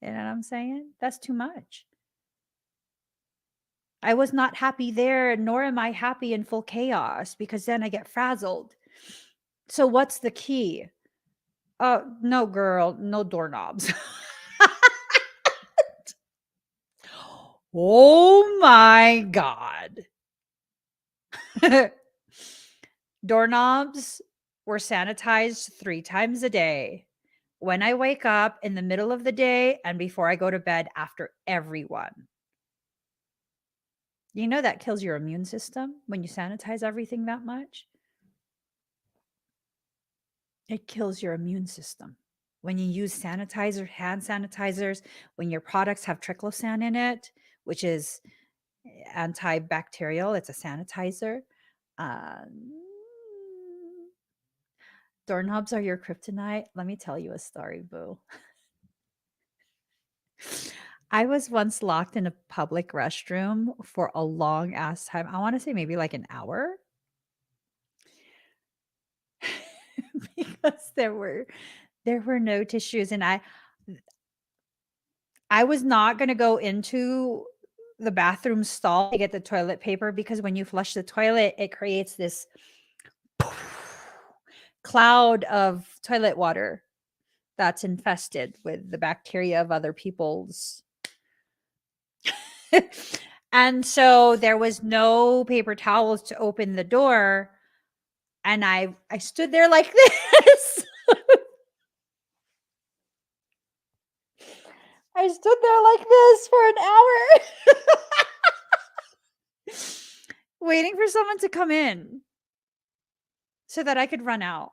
You know what I'm saying? That's too much. I was not happy there, nor am I happy in full chaos because then I get frazzled. So what's the key? No, girl, no doorknobs. Oh my God. Doorknobs were sanitized 3 times a day. When I wake up, in the middle of the day, and before I go to bed after everyone. You know that kills your immune system when you sanitize everything that much? It kills your immune system. when you use sanitizer, hand sanitizers, when your products have triclosan in it, which is antibacterial, it's a sanitizer. Um, Doorknobs are your kryptonite. Let me tell you a story, boo. I was once locked in a public restroom for a long ass time. I want to say maybe like an hour because there were no tissues, and I was not going to go into the bathroom stall to get the toilet paper because when you flush the toilet, it creates this cloud of toilet water that's infested with the bacteria of other people's. And so there was no paper towels to open the door, and I stood there like this. I stood there like this for an hour waiting for someone to come in so that I could run out.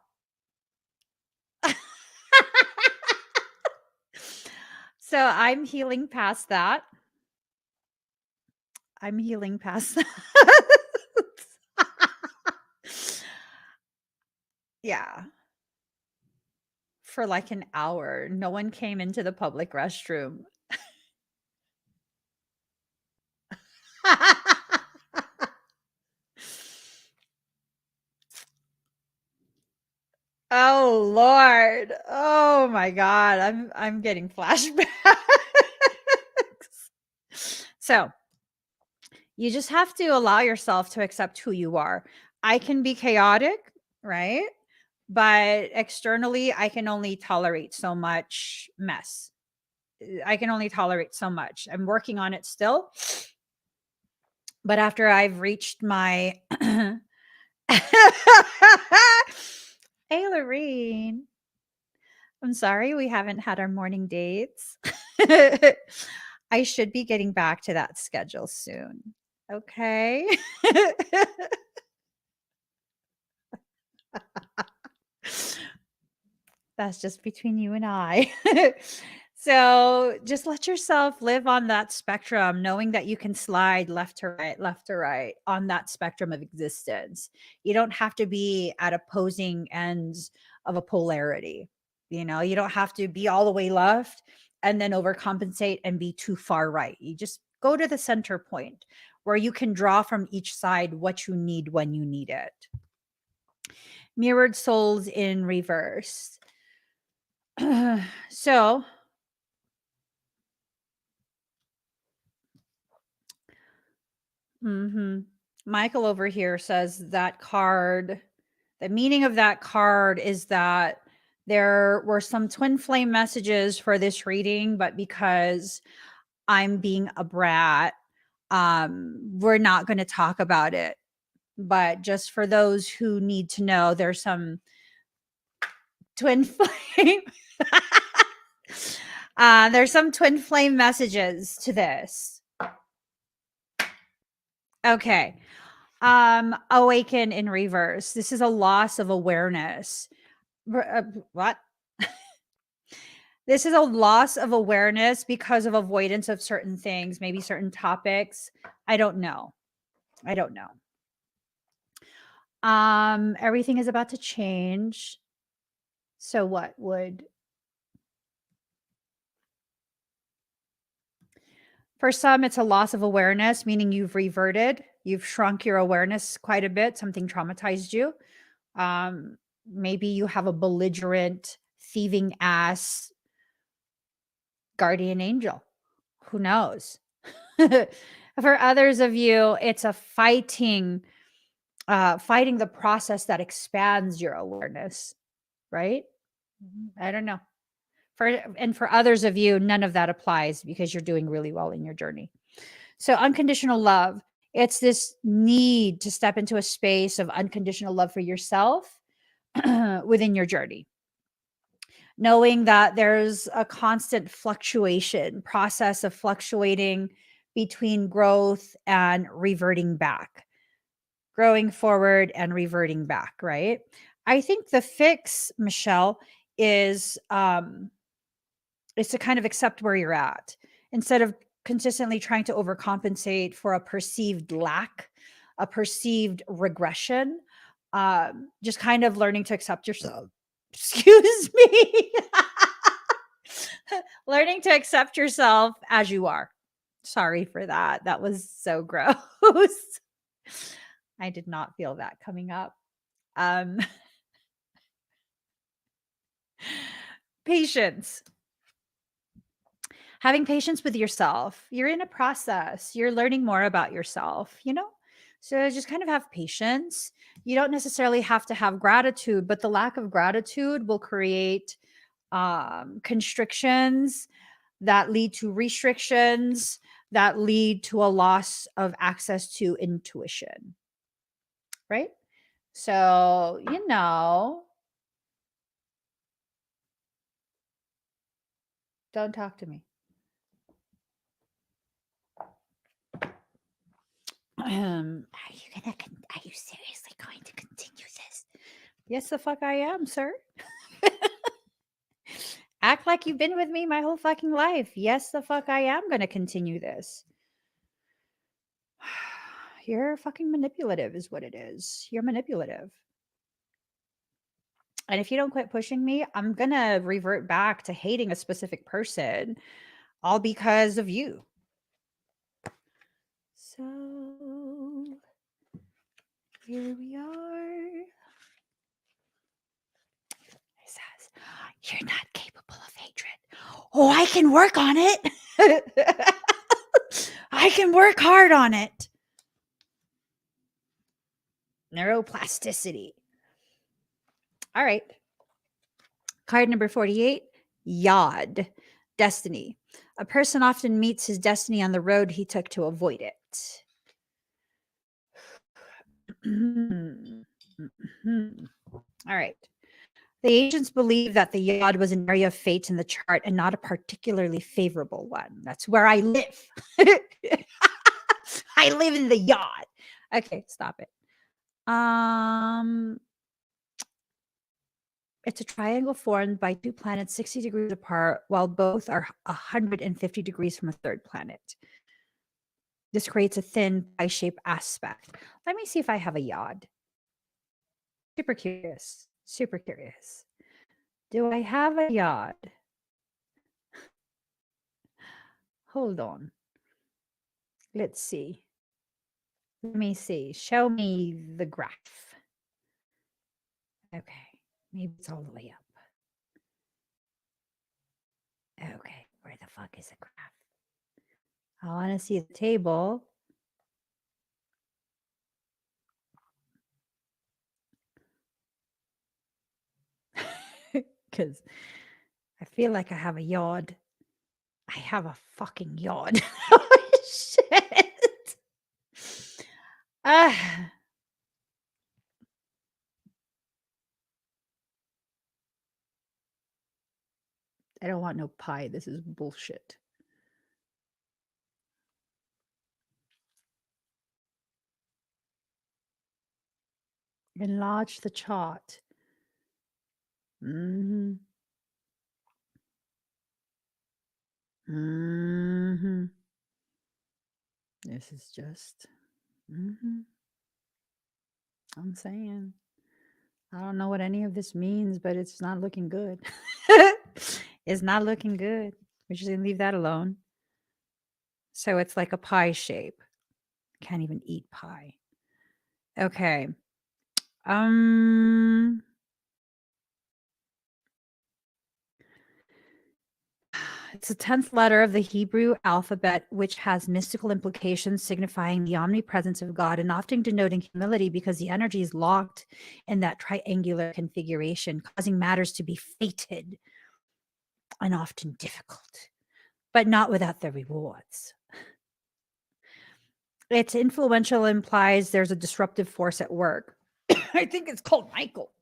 So I'm healing past that. I'm healing past that. Yeah. For like an hour. No one came into the public restroom. Oh Lord. Oh my God. I'm getting flashbacks. So you just have to allow yourself to accept who you are. I can be chaotic, right? But externally, I can only tolerate so much mess. I can only tolerate so much. I'm working on it still. But after I've reached my Hey Lorene. I'm sorry we haven't had our morning dates. I should be getting back to that schedule soon. Okay. That's just between you and I. So just let yourself live on that spectrum, knowing that you can slide left to right on that spectrum of existence. You don't have to be at opposing ends of a polarity. You don't have to be all the way left and then overcompensate and be too far right. You just go to the center point where you can draw from each side what you need when you need it. Mirrored souls in reverse. So Michael over here says that card, the meaning of that card is that there were some twin flame messages for this reading, but because I'm being a brat, we're not going to talk about it. But just for those who need to know, there's some twin flame. There's some twin flame messages to this. Okay. Awaken in reverse. This is a loss of awareness. What? This is a loss of awareness because of avoidance of certain things, maybe certain topics. I don't know. Everything is about to change. So what would for some, it's a loss of awareness, meaning you've reverted, you've shrunk your awareness quite a bit. Something traumatized you. Maybe you have a belligerent, thieving ass guardian angel. Who knows? For others of you, it's a fighting the process that expands your awareness, right? I don't know. For others of you, none of that applies because you're doing really well in your journey. So unconditional love, it's this need to step into a space of unconditional love for yourself within your journey. Knowing that there's a constant process of fluctuating between growth and reverting back, growing forward and reverting back, right? I think the fix, Michelle, is to kind of accept where you're at instead of consistently trying to overcompensate for a perceived lack, a perceived regression. Just kind of learning to accept yourself. Excuse me. Learning to accept yourself as you are. Sorry for that. That was so gross. I did not feel that coming up. Patience. Having patience with yourself. You're in a process. You're learning more about yourself, you know? So just kind of have patience. You don't necessarily have to have gratitude, but the lack of gratitude will create constrictions that lead to restrictions that lead to a loss of access to intuition. Right? So, you know, don't talk to me. Are you seriously going to continue this? Yes, the fuck I am, sir. Act like you've been with me my whole fucking life. Yes, the fuck I am going to continue this. You're fucking manipulative is what it is. You're manipulative. And if you don't quit pushing me, I'm going to revert back to hating a specific person, all because of you. So here we are. It says, you're not capable of hatred. Oh, I can work on it. I can work hard on it. Neuroplasticity. All right. Card number 48, Yod, destiny. A person often meets his destiny on the road he took to avoid it. All right. The ancients believed that the Yod was an area of fate in the chart and not a particularly favorable one. That's where I live. I live in the Yod. Okay, stop it. It's a triangle formed by two planets 60 degrees apart, while both are 150 degrees from a third planet. This creates a thin pie-shaped aspect. Let me see if I have a Yod. Super curious. Super curious. Do I have a Yod? Hold on. Let's see. Let me see. Show me the graph. Okay. Maybe it's all the way up. Okay. Where the fuck is the graph? I want to see the table. Because I feel like I have a Yod. I have a fucking Yod. Oh, shit. I don't want no pie. This is bullshit. Enlarge the chart. Mm-hmm. Mm-hmm. This is just, I'm saying, I don't know what any of this means, but it's not looking good. It's not looking good. We're just gonna leave that alone. So it's like a pie shape. Can't even eat pie. Okay. It's the 10th letter of the Hebrew alphabet, which has mystical implications signifying the omnipresence of God and often denoting humility because the energy is locked in that triangular configuration, causing matters to be fated and often difficult, but not without the rewards. Its influential implies there's a disruptive force at work. I think it's called Michael.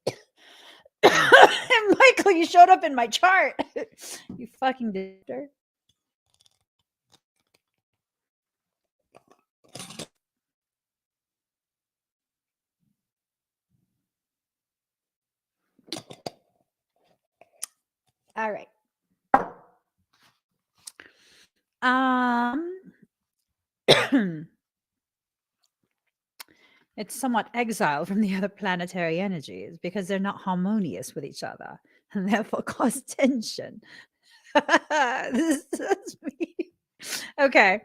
Michael, you showed up in my chart. You fucking did. All right. It's somewhat exiled from the other planetary energies because they're not harmonious with each other and therefore cause tension. This is me. Okay.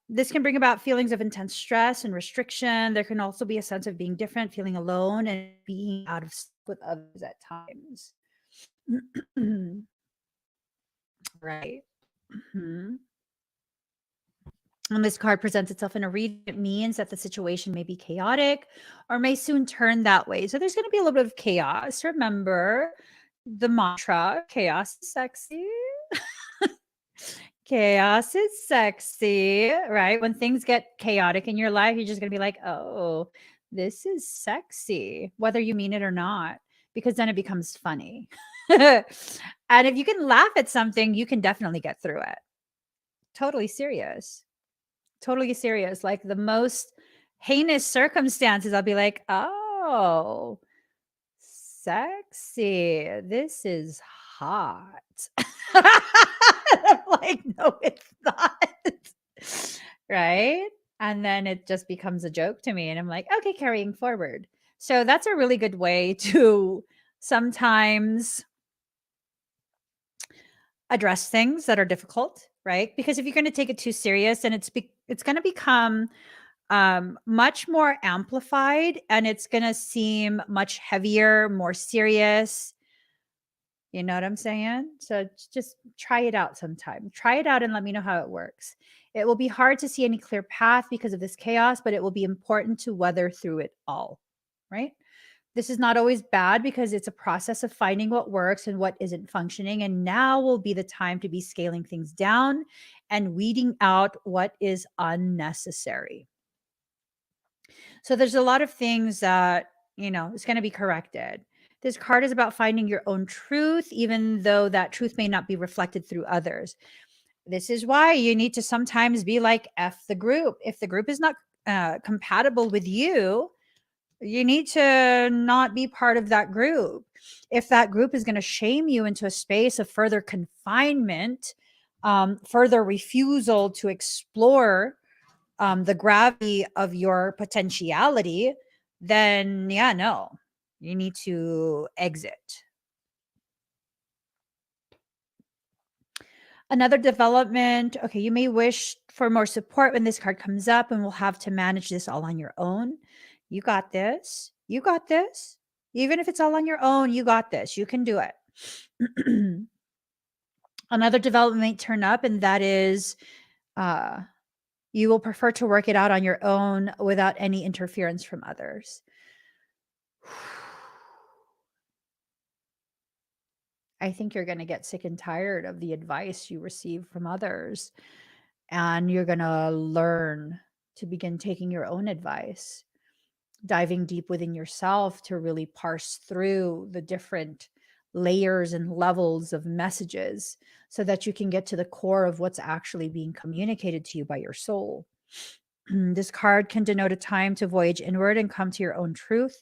This can bring about feelings of intense stress and restriction. There can also be a sense of being different, feeling alone, and being out of step with others at times. Right. Mhm. When this card presents itself in a read, it means that the situation may be chaotic or may soon turn that way. So there's going to be a little bit of chaos. Remember the mantra, chaos is sexy. Chaos is sexy, right? When things get chaotic in your life, you're just going to be like, oh, this is sexy, whether you mean it or not, because then it becomes funny. And if you can laugh at something, you can definitely get through it. Totally serious. Totally serious. Like the most heinous circumstances, I'll be like, oh, sexy. This is hot. I'm like, no, it's not. Right? And then it just becomes a joke to me. And I'm like, okay, carrying forward. So that's a really good way to sometimes address things that are difficult, right? Because if you're going to take it too serious, then it's going to become much more amplified, and it's going to seem much heavier, more serious. You know what I'm saying? So just try it out sometime. Try it out and let me know how it works. It will be hard to see any clear path because of this chaos, but it will be important to weather through it all, right? This is not always bad because it's a process of finding what works and what isn't functioning. And now will be the time to be scaling things down and weeding out what is unnecessary. So there's a lot of things that, is going to be corrected. This card is about finding your own truth, even though that truth may not be reflected through others. This is why you need to sometimes be like, F the group. If the group is not compatible with you, you need to not be part of that group. If that group is going to shame you into a space of further confinement, further refusal to explore the gravity of your potentiality, then yeah, no, you need to exit. Another development, okay, you may wish for more support when this card comes up and will have to manage this all on your own. You got this. You got this. Even if it's all on your own, you got this. You can do it. Another development may turn up, and that is you will prefer to work it out on your own without any interference from others. I think you're going to get sick and tired of the advice you receive from others, and you're going to learn to begin taking your own advice, diving deep within yourself to really parse through the different layers and levels of messages so that you can get to the core of what's actually being communicated to you by your soul. This card can denote a time to voyage inward and come to your own truth.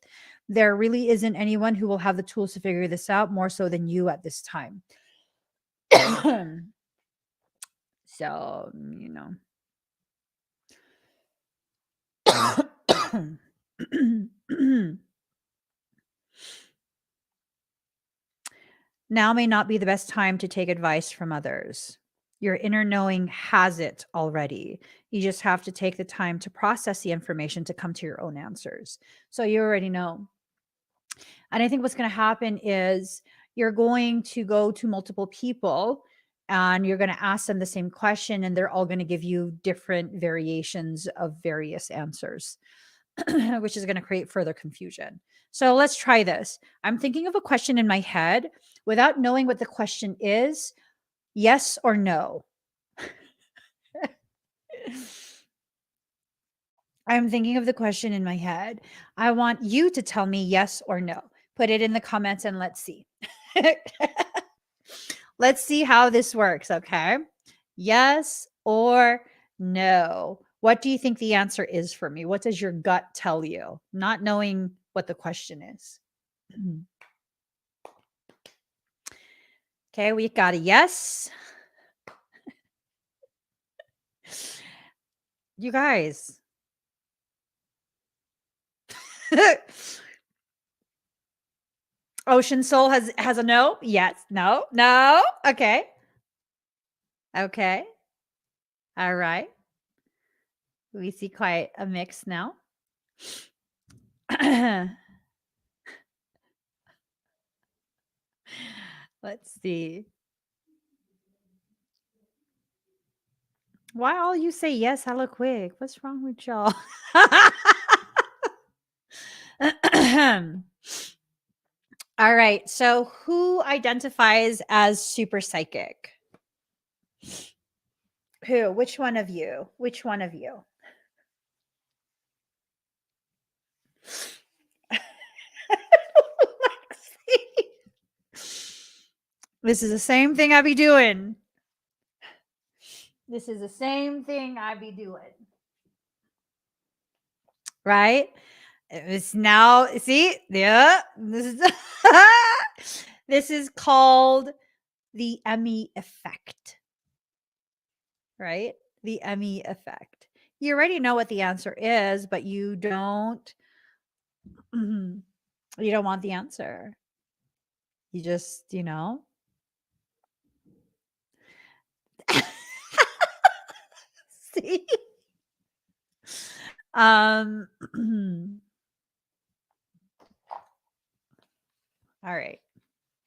There really isn't anyone who will have the tools to figure this out more so than you at this time. So, now may not be the best time to take advice from others. Your inner knowing has it already. You just have to take the time to process the information to come to your own answers. So you already know. And I think what's going to happen is you're going to go to multiple people and you're going to ask them the same question, and they're all going to give you different variations of various answers, which is going to create further confusion. So let's try this. I'm thinking of a question in my head without knowing what the question is. Yes or no? I'm thinking of the question in my head. I want you to tell me yes or no. Put it in the comments and let's see. Let's see how this works, okay? Yes or no? What do you think the answer is for me? What does your gut tell you? Not knowing what the question is. Okay, we got a yes. You guys. Ocean Soul has a no. Yes. No. No. Okay. Okay. All right. We see quite a mix now. Let's see. Why all you say yes hella quick? What's wrong with y'all? All right. So who identifies as super psychic? Who? Which one of you? Which one of you? This is the same thing I be doing. This is the same thing I be doing. Right? It's now, see? Yeah. This is called the Emmy effect. Right? The Emmy effect. You already know what the answer is, but you don't you don't want the answer. You just, see? All right.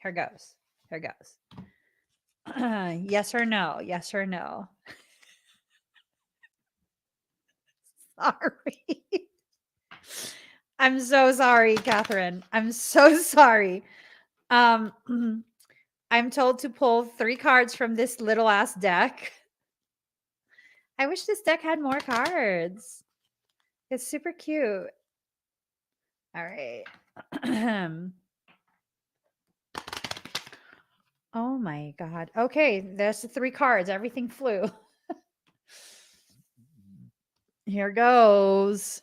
Here goes. Here goes. Yes or no? Yes or no? Sorry. I'm so sorry, Catherine. I'm so sorry. I'm told to pull 3 cards from this little ass deck. I wish this deck had more cards. It's super cute. All right. Oh my God. Okay, there's the 3 cards. Everything flew. Here goes.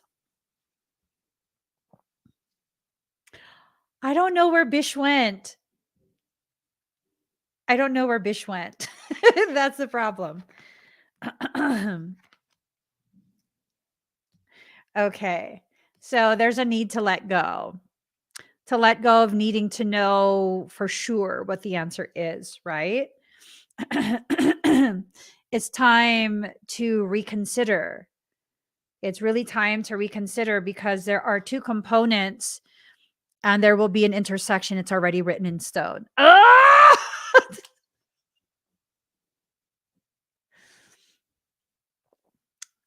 I don't know where Bish went. I don't know where Bish went. That's the problem. Okay. So there's a need to let go. To let go of needing to know for sure what the answer is, right? It's time to reconsider. It's really time to reconsider because there are 2 components and there will be an intersection. It's already written in stone. Ah!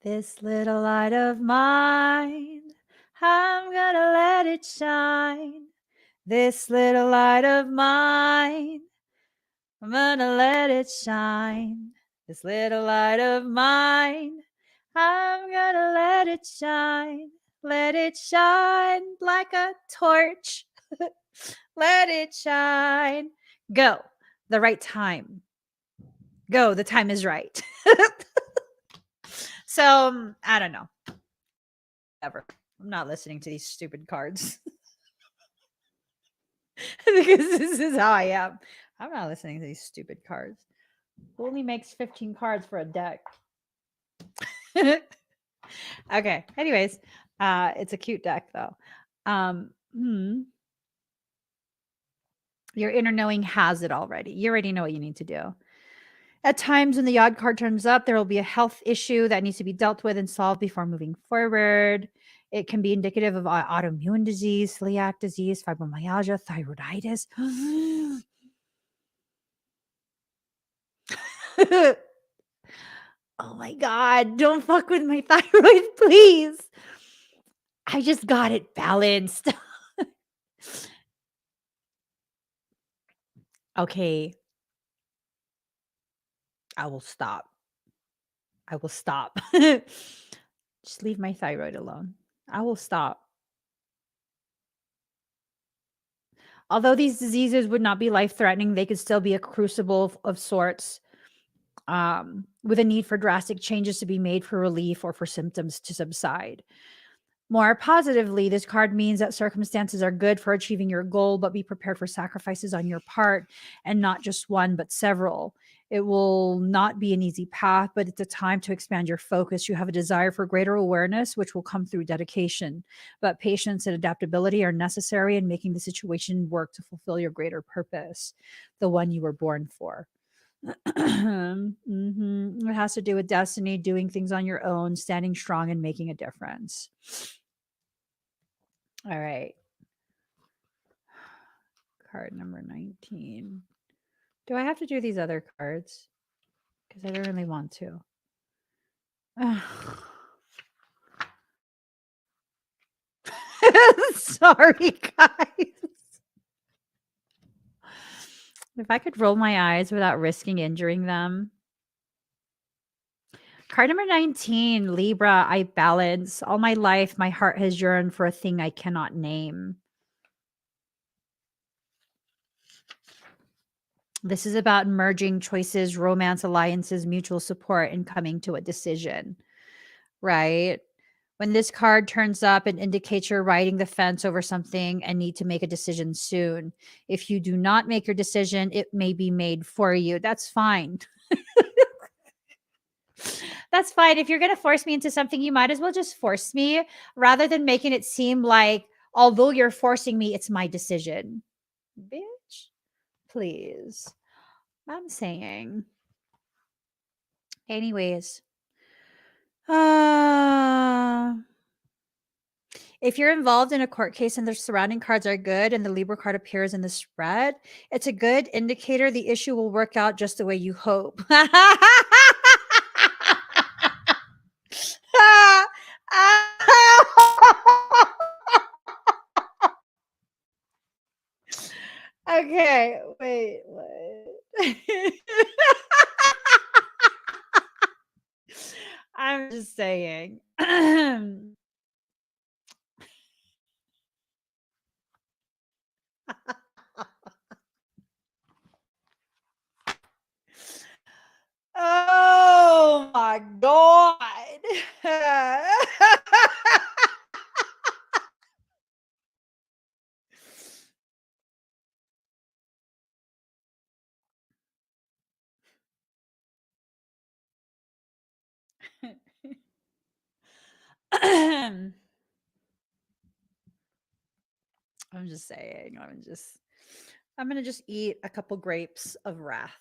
This little light of mine, I'm gonna let it shine. This little light of mine, I'm gonna let it shine. This little light of mine, I'm gonna let it shine. Let it shine like a torch. Let it shine. Go. The right time. Go. The time is right. So, I don't know. Ever. I'm not listening to these stupid cards. Because this is how I am. I'm not listening to these stupid cards. Who only makes 15 cards for a deck? Okay. Anyways, it's a cute deck though. Your inner knowing has it already. You already know what you need to do. At times when the odd card turns up, there will be a health issue that needs to be dealt with and solved before moving forward. It can be indicative of autoimmune disease, celiac disease, fibromyalgia, thyroiditis. Oh my God, don't fuck with my thyroid, please. I just got it balanced. Okay. I will stop. I will stop. Just leave my thyroid alone. I will stop. Although these diseases would not be life-threatening, they could still be a crucible of sorts, with a need for drastic changes to be made for relief or for symptoms to subside. More positively, this card means that circumstances are good for achieving your goal, but be prepared for sacrifices on your part, and not just one, but several. It will not be an easy path, but it's a time to expand your focus. You have a desire for greater awareness, which will come through dedication. But patience and adaptability are necessary in making the situation work to fulfill your greater purpose, the one you were born for. It has to do with destiny, doing things on your own, standing strong, and making a difference. All right. Card number 19. Do I have to do these other cards? Because I don't really want to. Sorry, guys. If I could roll my eyes without risking injuring them. Card number 19, Libra, I balance. All my life, my heart has yearned for a thing I cannot name. This is about merging choices, romance, alliances, mutual support, and coming to a decision, right? When this card turns up, it indicates you're riding the fence over something and need to make a decision soon. If you do not make your decision, it may be made for you. That's fine. That's fine. If you're going to force me into something, you might as well just force me rather than making it seem like, although you're forcing me, it's my decision. Bitch, please. I'm saying. Anyways. If you're involved in a court case and the surrounding cards are good and the Libra card appears in the spread, it's a good indicator the issue will work out just the way you hope. Okay, wait, what? I'm just saying. Oh my God. I'm just saying. I'm gonna just eat a couple grapes of wrath.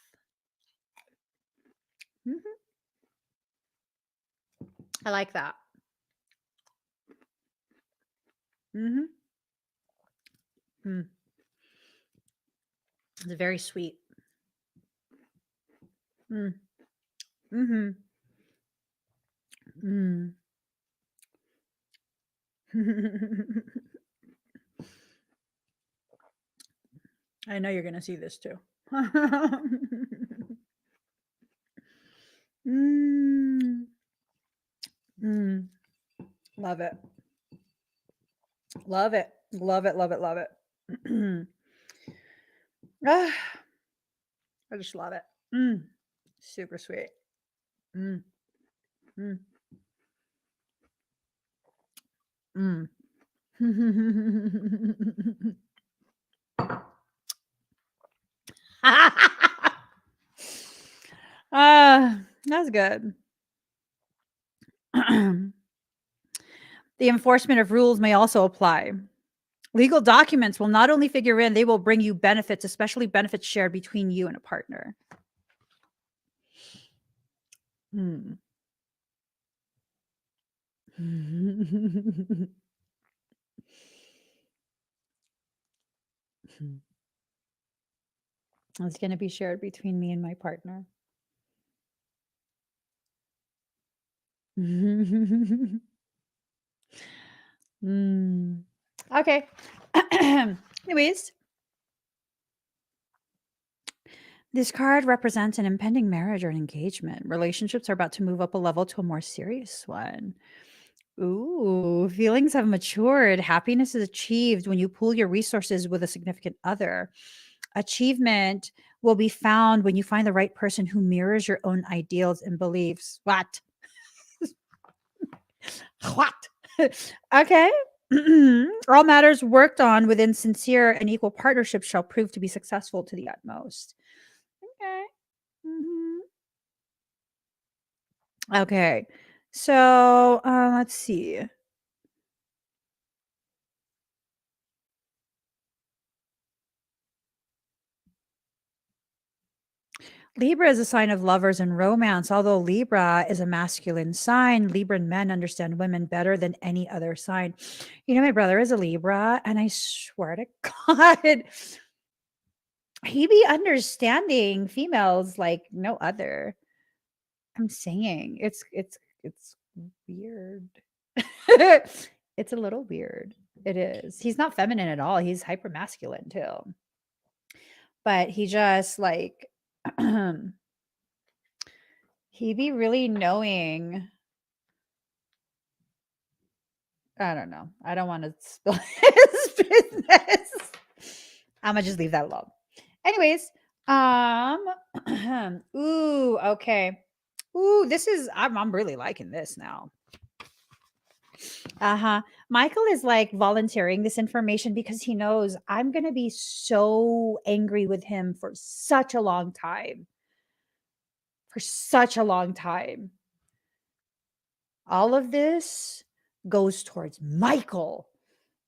I like that. It's very sweet. I know you're gonna see this too. Love it. Love it. Love it. Love it. Love it. I just love it. Super sweet. That's good. The enforcement of rules may also apply. Legal documents will not only figure in, they will bring you benefits, especially benefits shared between you and a partner. It's going to be shared between me and my partner. Okay. Anyways, this card represents an impending marriage or an engagement. Relationships are about to move up a level to a more serious one. Ooh, feelings have matured. Happiness is achieved when you pool your resources with a significant other. Achievement will be found when you find the right person who mirrors your own ideals and beliefs. What? What? Okay. All matters worked on within sincere and equal partnership shall prove to be successful to the utmost. Okay. Mhm. Okay. So let's see. Libra is a sign of lovers and romance. Although Libra is a masculine sign, Libran men understand women better than any other sign. You know, my brother is a Libra, and I swear to God, he be understanding females like no other. I'm saying it's weird. It's a little weird. It is. He's not feminine at all. He's hyper masculine too. But he just like he be really knowing. I don't know. I don't want to spill his business. I'm gonna just leave that alone. Anyways, um, ooh, okay. Ooh, this is I'm really liking this now. Uh-huh. Michael is like volunteering this information because he knows I'm gonna be so angry with him for such a long time. For such a long time. All of this goes towards Michael.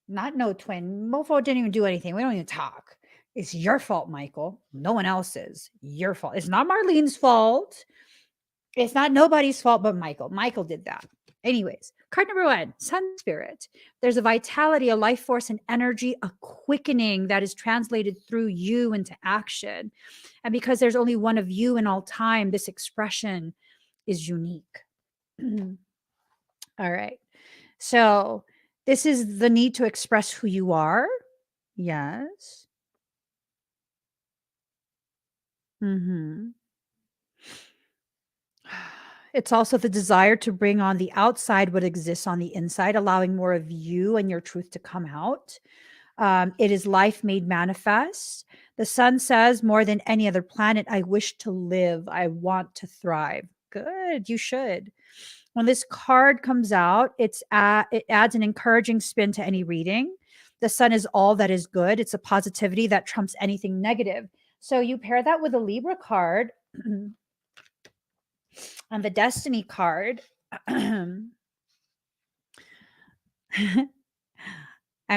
Not no twin. Mofo didn't even do anything. We don't even talk. It's your fault, Michael. No one else's. Your fault. It's not Marlene's fault. It's not nobody's fault but Michael. Michael did that. Anyways, card number 1, Sun Spirit. There's a vitality, a life force, an energy, a quickening that is translated through you into action. And because there's only one of you in all time, this expression is unique. All right. So this is the need to express who you are. Yes. Mhm. It's also the desire to bring on the outside what exists on the inside, allowing more of you and your truth to come out. It is life made manifest. The sun says, more than any other planet, I wish to live. I want to thrive. Good. You should. When this card comes out, it adds an encouraging spin to any reading. The sun is all that is good. It's a positivity that trumps anything negative. So you pair that with a Libra card on the destiny card. I'm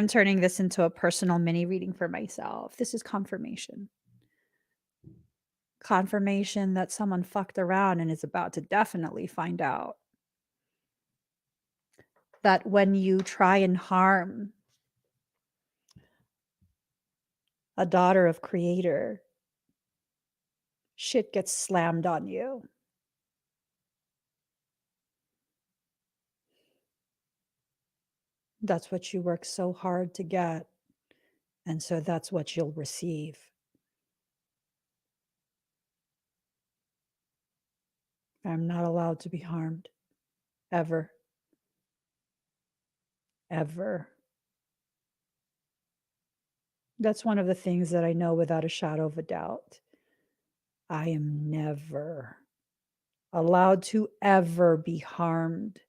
turning this into a personal mini reading for myself. This is confirmation. Confirmation that someone fucked around and is about to definitely find out. That when you try and harm a daughter of creator, shit gets slammed on you. That's what you work so hard to get. And so that's what you'll receive. I'm not allowed to be harmed. Ever. Ever. That's one of the things that I know without a shadow of a doubt. I am never allowed to ever be harmed.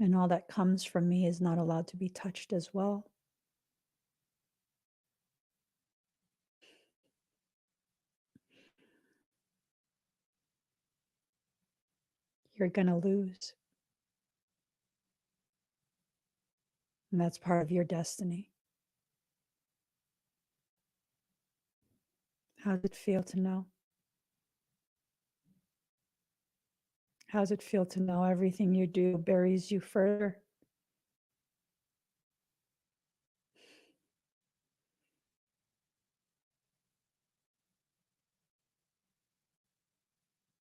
And all that comes from me is not allowed to be touched as well. You're going to lose. And that's part of your destiny. How does it feel to know? How does it feel to know everything you do buries you further?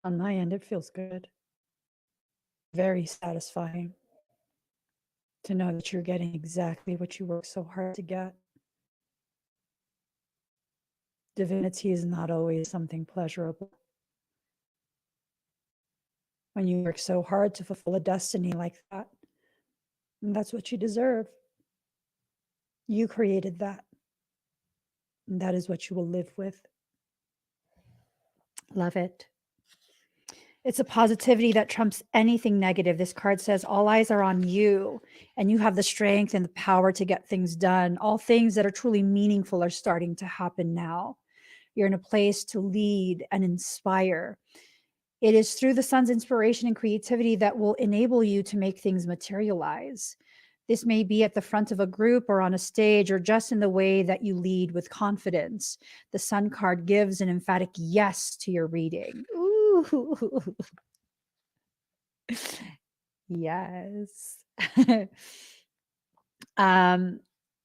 On my end, it feels good. Very satisfying to know that you're getting exactly what you work so hard to get. Divinity is not always something pleasurable. When you work so hard to fulfill a destiny like that, and that's what you deserve. You created that. And that is what you will live with. Love it. It's a positivity that trumps anything negative. This card says all eyes are on you, and you have the strength and the power to get things done. All things that are truly meaningful are starting to happen now. You're in a place to lead and inspire. It is through the sun's inspiration and creativity that will enable you to make things materialize. This may be at the front of a group or on a stage or just in the way that you lead with confidence. The sun card gives an emphatic yes to your reading. Ooh. Yes.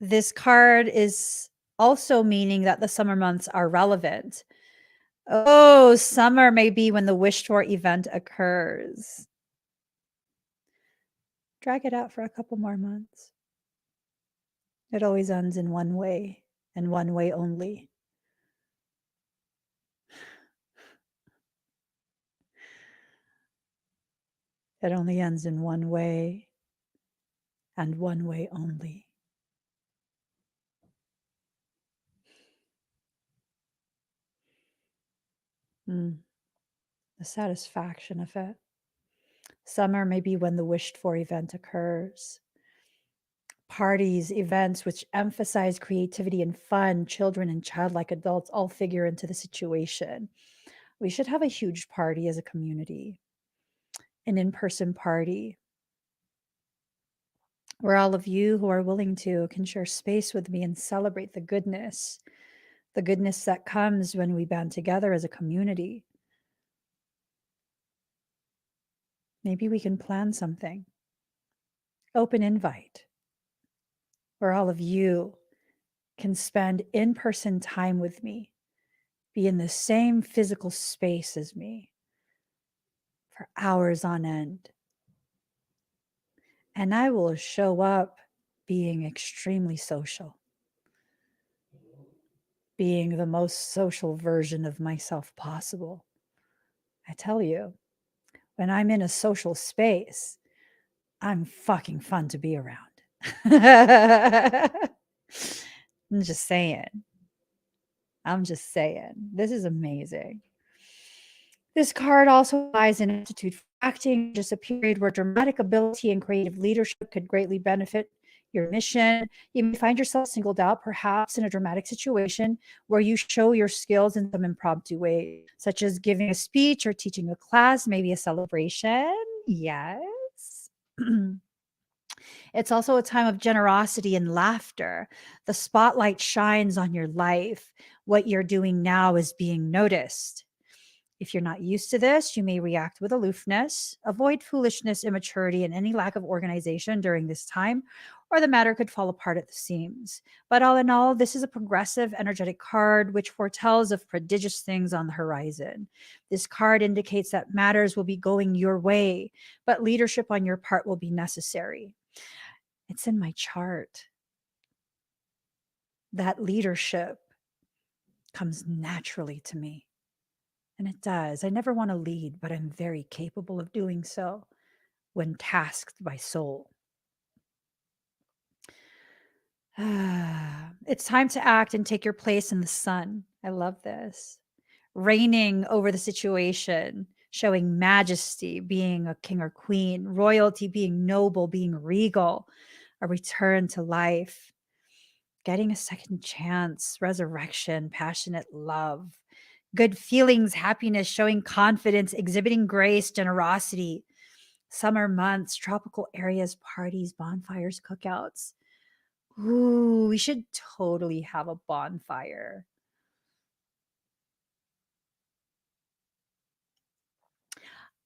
This card is also meaning that the summer months are relevant. Oh, summer may be when the wished for event occurs. Drag it out for a couple more months. It always ends in one way and one way only. It only ends in one way and one way only. The satisfaction of it. Summer may be when the wished for event occurs. Parties, events which emphasize creativity and fun, children and childlike adults all figure into the situation. We should have a huge party as a community, an in-person party where all of you who are willing to can share space with me and celebrate the goodness that comes when we band together as a community. Maybe we can plan something. Open invite where all of you can spend in-person time with me, be in the same physical space as me for hours on end. And I will show up being extremely social, being the most social version of myself possible. I tell you, when I'm in a social space, I'm fucking fun to be around. I'm just saying. This is amazing. This card also lies in aptitude for acting, just a period where dramatic ability and creative leadership could greatly benefit your mission. You may find yourself singled out, perhaps in a dramatic situation where you show your skills in some impromptu way, such as giving a speech or teaching a class, maybe a celebration. Yes. It's also a time of generosity and laughter. The spotlight shines on your life. What you're doing now is being noticed. If you're not used to this, you may react with aloofness. Avoid foolishness, immaturity, and any lack of organization during this time, or the matter could fall apart at the seams. But all in all, this is a progressive, energetic card which foretells of prodigious things on the horizon. This card indicates that matters will be going your way, but leadership on your part will be necessary. It's in my chart. That leadership comes naturally to me. And it does. I never want to lead, but I'm very capable of doing so when tasked by soul. It's time to act and take your place in the sun. I love this. Reigning over the situation, showing majesty, being a king or queen, royalty, being noble, being regal, a return to life, getting a second chance, resurrection, passionate love, good feelings, happiness, showing confidence, exhibiting grace, generosity, summer months, tropical areas, parties, bonfires, cookouts. Ooh, we should totally have a bonfire.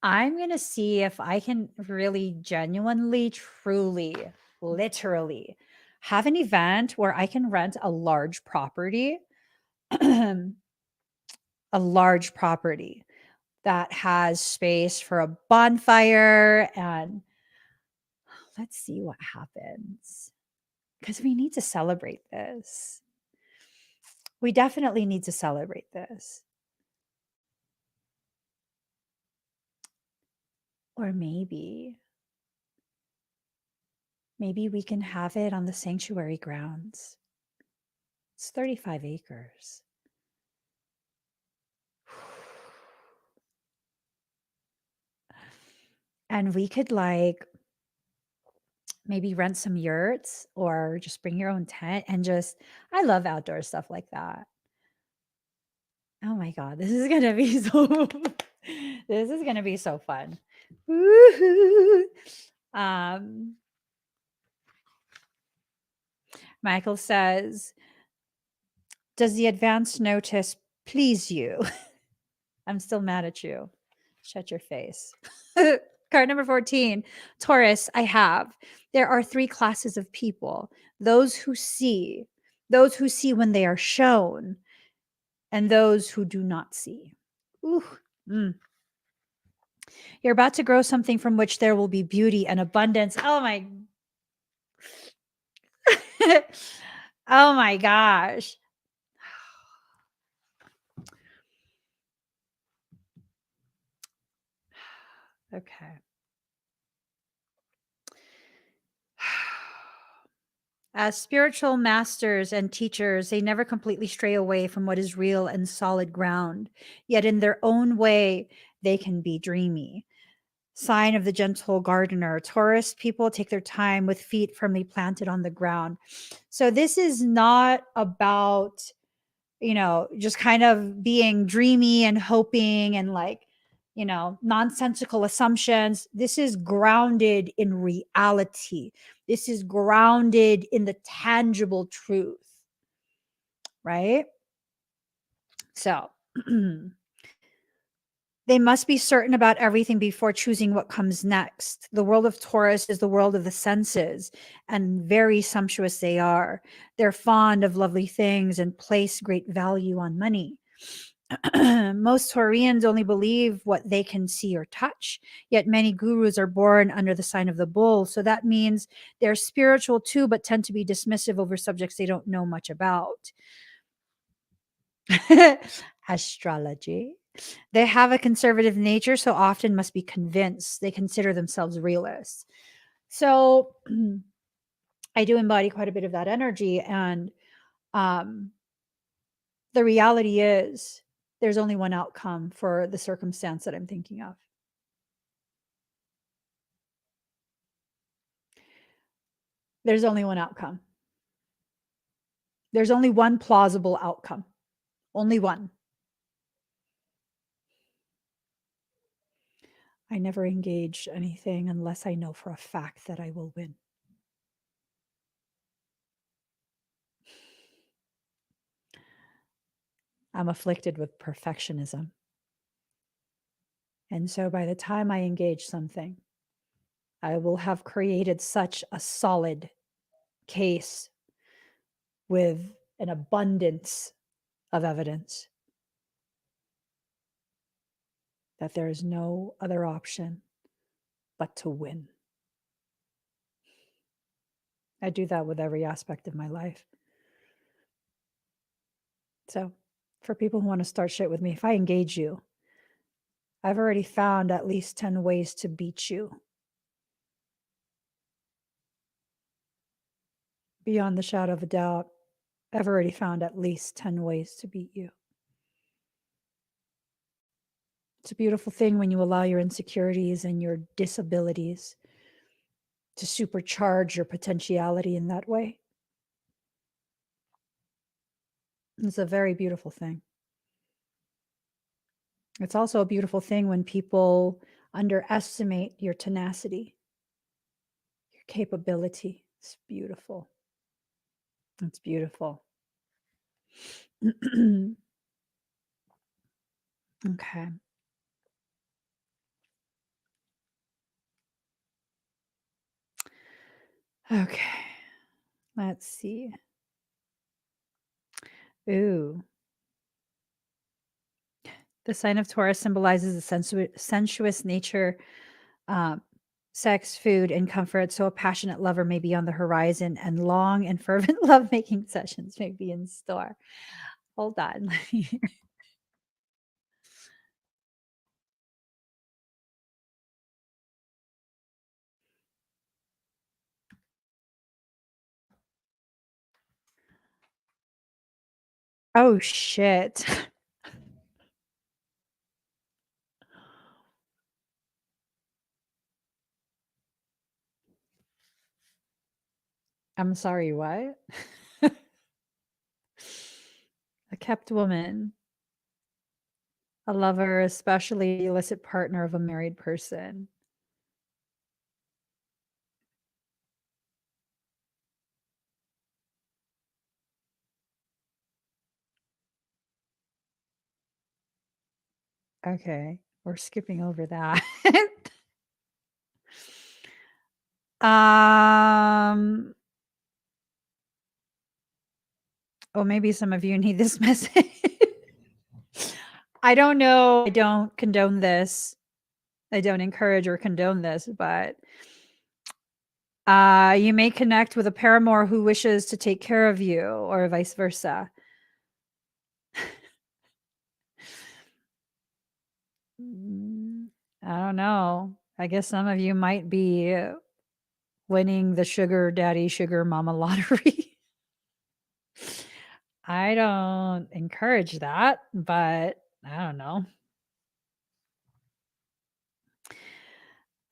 I'm going to see if I can really genuinely, truly, literally have an event where I can rent a large property, a large property that has space for a bonfire, and let's see what happens, because we need to celebrate this. We definitely need to celebrate this. Or maybe we can have it on the sanctuary grounds. It's 35 acres. And we could like maybe rent some yurts or just bring your own tent and just, I love outdoor stuff like that. Oh my God, this is gonna be so this is gonna be so fun. Woo-hoo. Michael says, does the advance notice please you? I'm still mad at you. Shut your face. Card number 14, Taurus, I have. There are three classes of people: those who see when they are shown, and those who do not see. Ooh. Mm. You're about to grow something from which there will be beauty and abundance. Oh my. Oh my gosh. Okay. As spiritual masters and teachers, they never completely stray away from what is real and solid ground. Yet in their own way, they can be dreamy. Sign of the gentle gardener. Taurus people take their time with feet firmly planted on the ground. So this is not about, just kind of being dreamy and hoping and like, nonsensical assumptions. This is grounded in reality. This is grounded in the tangible truth, right? So they must be certain about everything before choosing what comes next. The world of Taurus is the world of the senses, and very sumptuous they are. They're fond of lovely things and place great value on money. Most Taurians only believe what they can see or touch, yet many gurus are born under the sign of the bull. So that means they're spiritual too, but tend to be dismissive over subjects they don't know much about. Astrology. They have a conservative nature, so often must be convinced. They consider themselves realists. So I do embody quite a bit of that energy. And the reality is, there's only one outcome for the circumstance that I'm thinking of. There's only one outcome. There's only one plausible outcome. Only one. I never engage anything unless I know for a fact that I will win. I'm afflicted with perfectionism. And so by the time I engage something, I will have created such a solid case with an abundance of evidence that there is no other option but to win. I do that with every aspect of my life. So for people who want to start shit with me, if I engage you, I've already found at least 10 ways to beat you. Beyond the shadow of a doubt, I've already found at least 10 ways to beat you. It's a beautiful thing when you allow your insecurities and your disabilities to supercharge your potentiality in that way. It's a very beautiful thing. It's also a beautiful thing when people underestimate your tenacity, your capability. It's beautiful. It's beautiful. Okay. Okay. Let's see. Ooh. The sign of Taurus symbolizes the sensuous nature, sex, food, and comfort. So a passionate lover may be on the horizon, and long and fervent lovemaking sessions may be in store. Hold on. Oh, shit. I'm sorry, what? A kept woman, a lover, especially the illicit partner of a married person. Okay, we're skipping over that. um, oh, maybe some of you need this message. I don't know. I don't condone this. I don't encourage or condone this, but you may connect with a paramour who wishes to take care of you, or vice versa. I don't know. I guess some of you might be winning the sugar daddy, sugar mama lottery. I don't encourage that, but I don't know.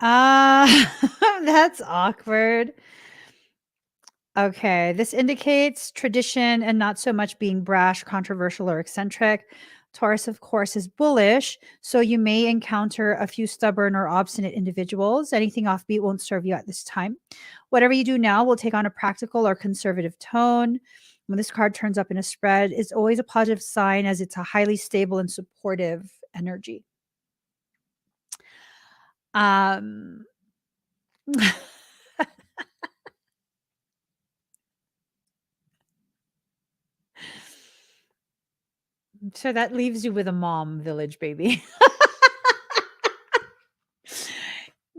That's awkward. Okay, this indicates tradition and not so much being brash, controversial, or eccentric. Taurus, of course, is bullish, so you may encounter a few stubborn or obstinate individuals. Anything offbeat won't serve you at this time. Whatever you do now will take on a practical or conservative tone. When this card turns up in a spread, it's always a positive sign as it's a highly stable and supportive energy. Um, so that leaves you with a mom village baby.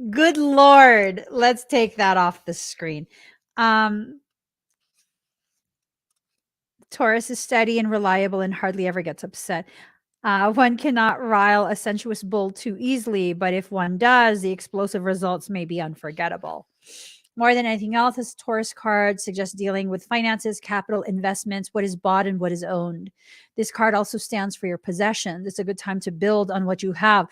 Good Lord. Let's take that off the screen. Taurus is steady and reliable and hardly ever gets upset. One cannot rile a sensuous bull too easily, but if one does, the explosive results may be unforgettable. More than anything else, this Taurus card suggests dealing with finances, capital, investments, what is bought and what is owned. This card also stands for your possessions. It's a good time to build on what you have.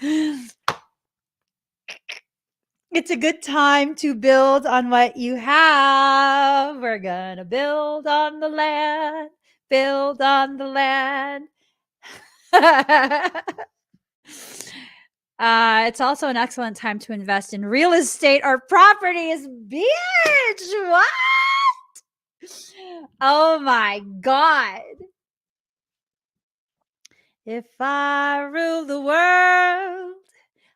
It's a good time to build on what you have. We're gonna build on the land, build on the land. It's also an excellent time to invest in real estate or properties. Bitch, what? Oh my God. If I rule the world,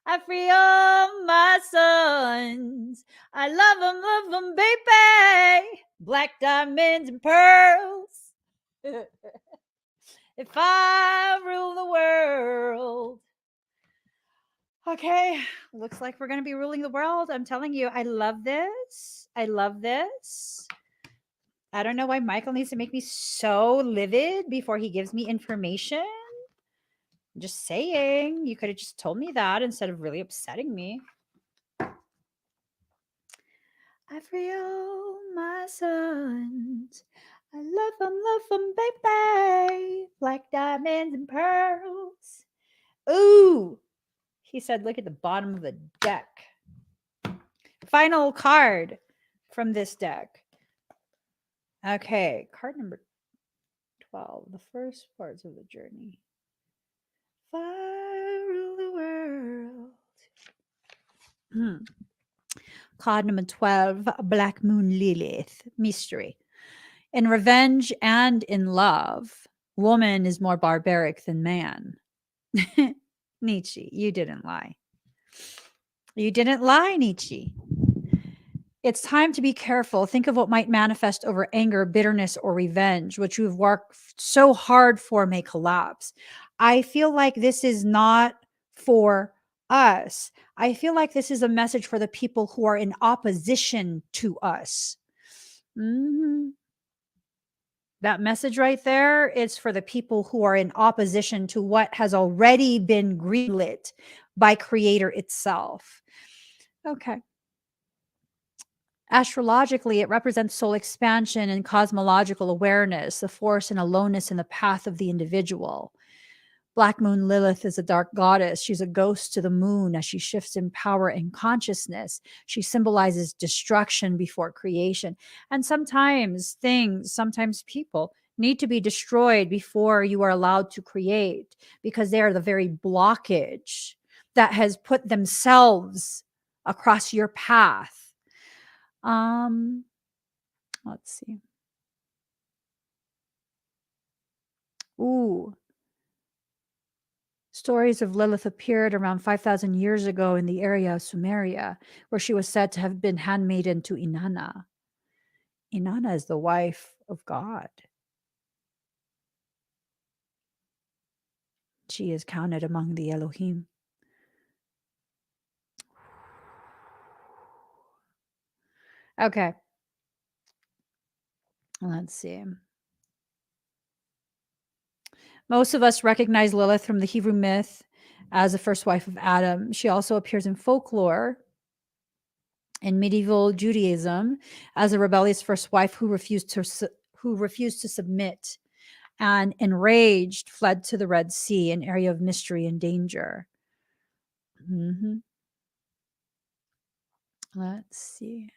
I free all my sons. I love them, baby. Black diamonds and pearls. If I rule the world. Okay, looks like we're going to be ruling the world. I'm telling you, I love this. I love this. I don't know why Michael needs to make me so livid before he gives me information. I'm just saying, you could have just told me that instead of really upsetting me. I free all my sons. I love them, baby. Black diamonds and pearls. Ooh, he said, look at the bottom of the deck. Final card from this deck. Okay, card number 12, the first parts of the journey. If I rule the world. Card number 12, Black Moon Lilith, mystery. In revenge and in love, woman is more barbaric than man. Nietzsche, you didn't lie. You didn't lie, Nietzsche. It's time to be careful. Think of what might manifest over anger, bitterness, or revenge. What you've worked so hard for may collapse. I feel like this is not for us. I feel like this is a message for the people who are in opposition to us. That message right there is for the people who are in opposition to what has already been greenlit by Creator itself. Okay. Astrologically, it represents soul expansion and cosmological awareness, the force and aloneness in the path of the individual. Black Moon Lilith is a dark goddess. She's a ghost to the moon as she shifts in power and consciousness. She symbolizes destruction before creation. And sometimes things, sometimes people need to be destroyed before you are allowed to create, because they are the very blockage that has put themselves across your path. Let's see. Ooh. Stories of Lilith appeared around 5,000 years ago in the area of Sumeria, where she was said to have been handmaiden to Inanna. Inanna is the wife of God. She is counted among the Elohim. Okay. Let's see. Most of us recognize Lilith from the Hebrew myth as the first wife of Adam. She also appears in folklore in medieval Judaism as a rebellious first wife who refused to submit, and enraged fled to the Red Sea, an area of mystery and danger. Let's see.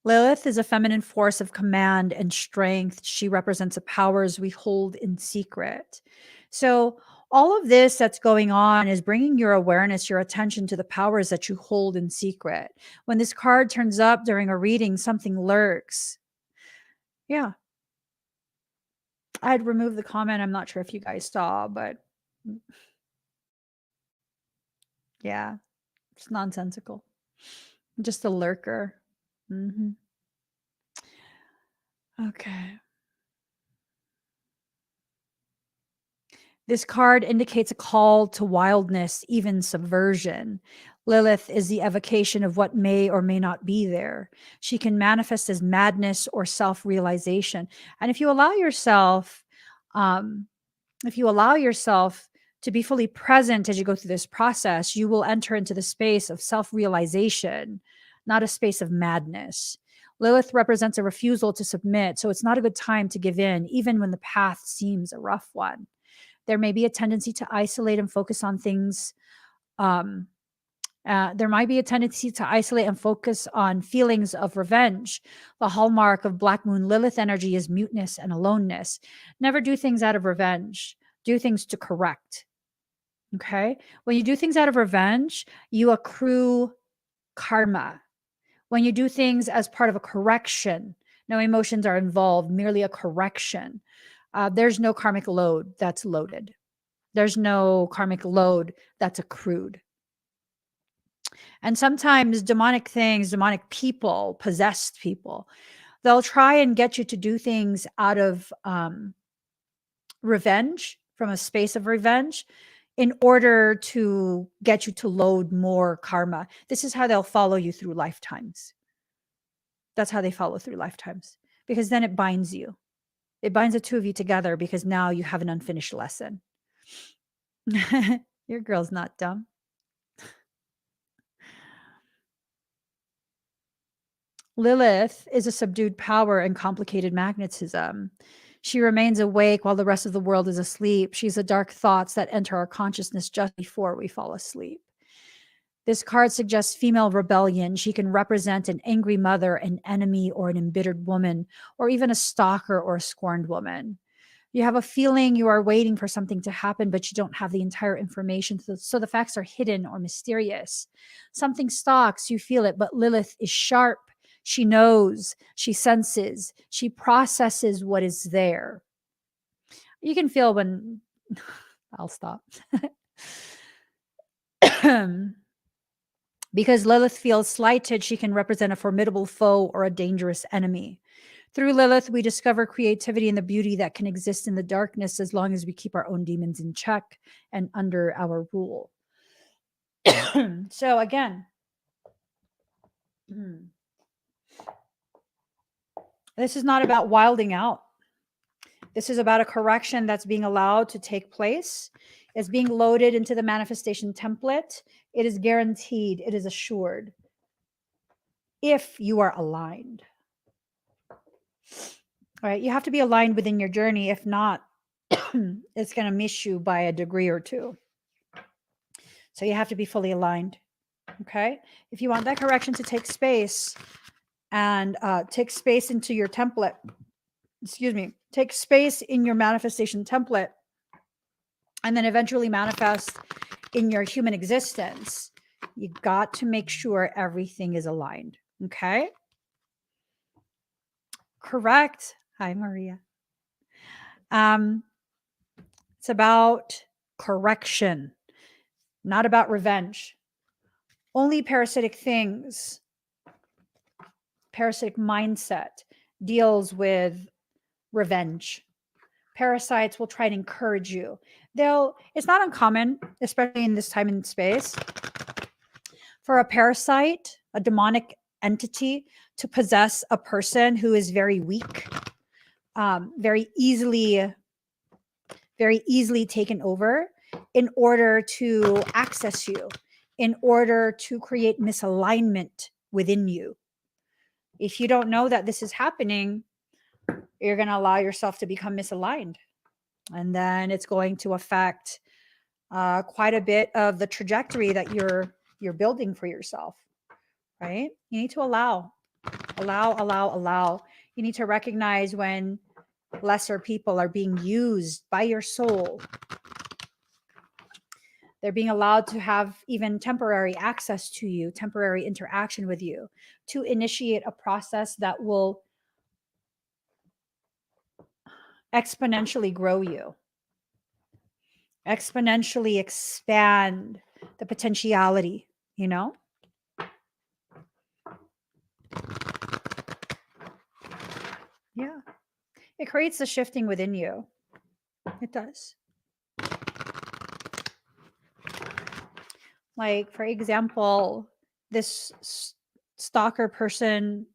Lilith is a feminine force of command and strength. She represents the powers we hold in secret. So all of this that's going on is bringing your awareness, your attention to the powers that you hold in secret. When this card turns up during a reading, something lurks. Yeah. I had removed the comment. I'm not sure if you guys saw, but yeah, it's nonsensical. Just a lurker. Okay. This card indicates a call to wildness, even subversion. Lilith is the evocation of what may or may not be there. She can manifest as madness or self-realization. And if you allow yourself, to be fully present as you go through this process, you will enter into the space of self-realization, not a space of madness. Lilith represents a refusal to submit, so it's not a good time to give in, even when the path seems a rough one. There may be a tendency to isolate and focus on things. There might be a tendency to isolate and focus on feelings of revenge. The hallmark of Black Moon Lilith energy is muteness and aloneness. Never do things out of revenge. Do things to correct. Okay? When you do things out of revenge, you accrue karma. When you do things as part of a correction, no emotions are involved, merely a correction. There's no karmic load that's loaded. There's no karmic load that's accrued. And sometimes demonic things, demonic people, possessed people, they'll try and get you to do things out of revenge, from a space of revenge, in order to get you to load more karma. This is how they'll follow you through lifetimes. That's how they follow through lifetimes, because then it binds you. It binds the two of you together, because now you have an unfinished lesson. Your girl's not dumb. Lilith is a subdued power and complicated magnetism. She remains awake while the rest of the world is asleep. She's the dark thoughts that enter our consciousness just before we fall asleep. This card suggests female rebellion. She can represent an angry mother, an enemy, or an embittered woman, or even a stalker or a scorned woman. You have a feeling you are waiting for something to happen, but you don't have the entire information, so the facts are hidden or mysterious. Something stalks, you feel it, but Lilith is sharp. She knows, she senses, she processes what is there. You can feel when... I'll stop. Because Lilith feels slighted, she can represent a formidable foe or a dangerous enemy. Through Lilith, we discover creativity and the beauty that can exist in the darkness, as long as we keep our own demons in check and under our rule. So again, this is not about wilding out. This is about a correction that's being allowed to take place. It's being loaded into the manifestation template. It is guaranteed. It is assured. If you are aligned. All right, you have to be aligned within your journey. If not, it's going to miss you by a degree or two. So you have to be fully aligned. Okay. If you want that correction to take space and take space into your template, take space in your manifestation template, and then eventually manifest in your human existence, you got to make sure everything is aligned. Okay. Correct. Hi, Maria. It's about correction, not about revenge. Only parasitic things, parasitic mindset deals with revenge. Parasites will try to encourage you. It's not uncommon, especially in this time and space, for a parasite, a demonic entity, to possess a person who is very weak, very easily taken over, in order to access you, in order to create misalignment within you. If you don't know that this is happening, you're going to allow yourself to become misaligned. And then it's going to affect quite a bit of the trajectory that you're building for yourself, right? You need to allow. You need to recognize when lesser people are being used by your soul. They're being allowed to have even temporary access to you, temporary interaction with you, to initiate a process that will exponentially grow you, exponentially expand the potentiality, you know? Yeah. It creates the shifting within you. It does. Like, for example, this stalker person,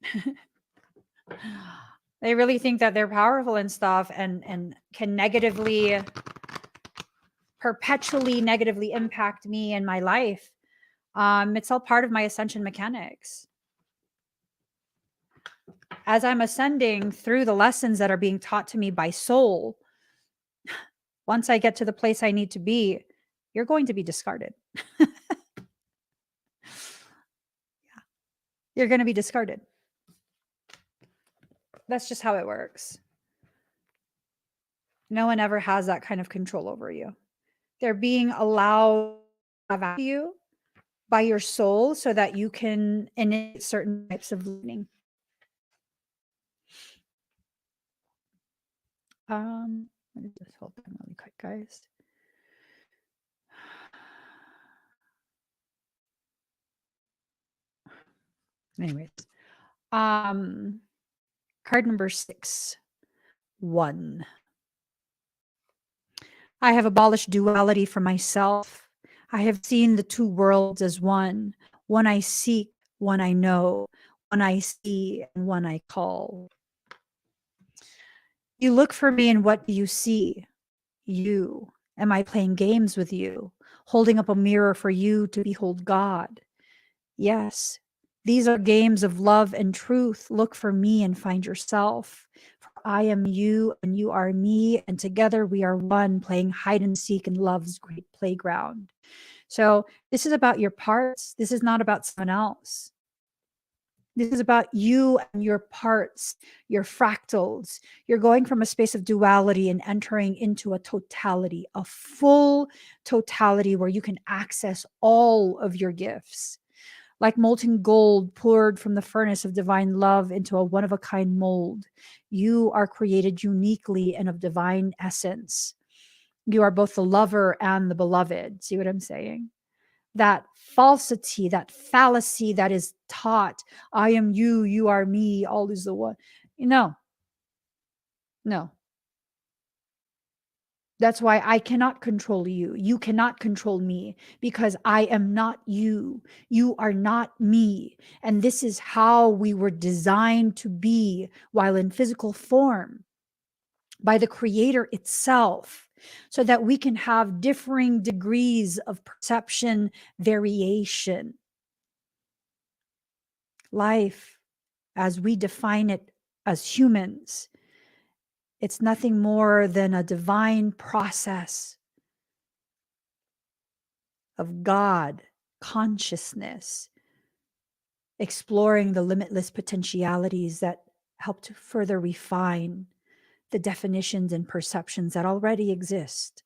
they really think that they're powerful and stuff, and can perpetually negatively impact me and my life. It's all part of my ascension mechanics. As I'm ascending through the lessons that are being taught to me by soul, once I get to the place I need to be, you're going to be discarded. You're going to be discarded. That's just how it works. No one ever has that kind of control over you. They're being allowed to have you by your soul so that you can initiate certain types of learning. Let me just hold on really quick, guys. Anyways, card number 6, 1. I have abolished duality for myself. I have seen the two worlds as one. One I seek, one I know, one I see, and one I call. You look for me, and what do you see? You. Am I playing games with you? Holding up a mirror for you to behold God? Yes. These are games of love and truth. Look for me and find yourself. For I am you and you are me, and together we are one, playing hide and seek in love's great playground. So this is about your parts. This is not about someone else. This is about you and your parts, your fractals. You're going from a space of duality and entering into a totality, a full totality where you can access all of your gifts. Like molten gold poured from the furnace of divine love into a one-of-a-kind mold, you are created uniquely and of divine essence. You are both the lover and the beloved. See what I'm saying? That falsity, that fallacy that is taught, I am you, you are me, all is the one. No. That's why I cannot control you. You cannot control me, because I am not you. You are not me. And this is how we were designed to be while in physical form by the Creator itself, so that we can have differing degrees of perception variation. Life, as we define it as humans, It's nothing more than a divine process of God consciousness, exploring the limitless potentialities that help to further refine the definitions and perceptions that already exist.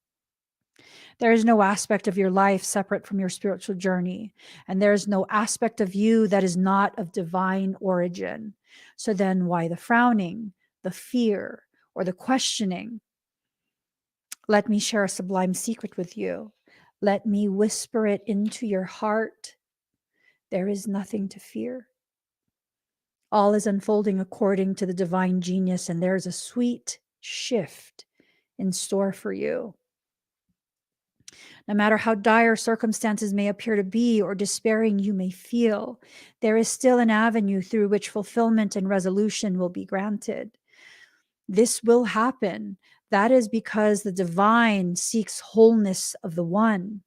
There is no aspect of your life separate from your spiritual journey, and there is no aspect of you that is not of divine origin. So then why the frowning, the fear, or the questioning? Let me share a sublime secret with you. Let me whisper it into your heart. There is nothing to fear. All is unfolding according to the divine genius, and there is a sweet shift in store for you. No matter how dire circumstances may appear to be or despairing you may feel, there is still an avenue through which fulfillment and resolution will be granted. This will happen. That is because the divine seeks wholeness of the one.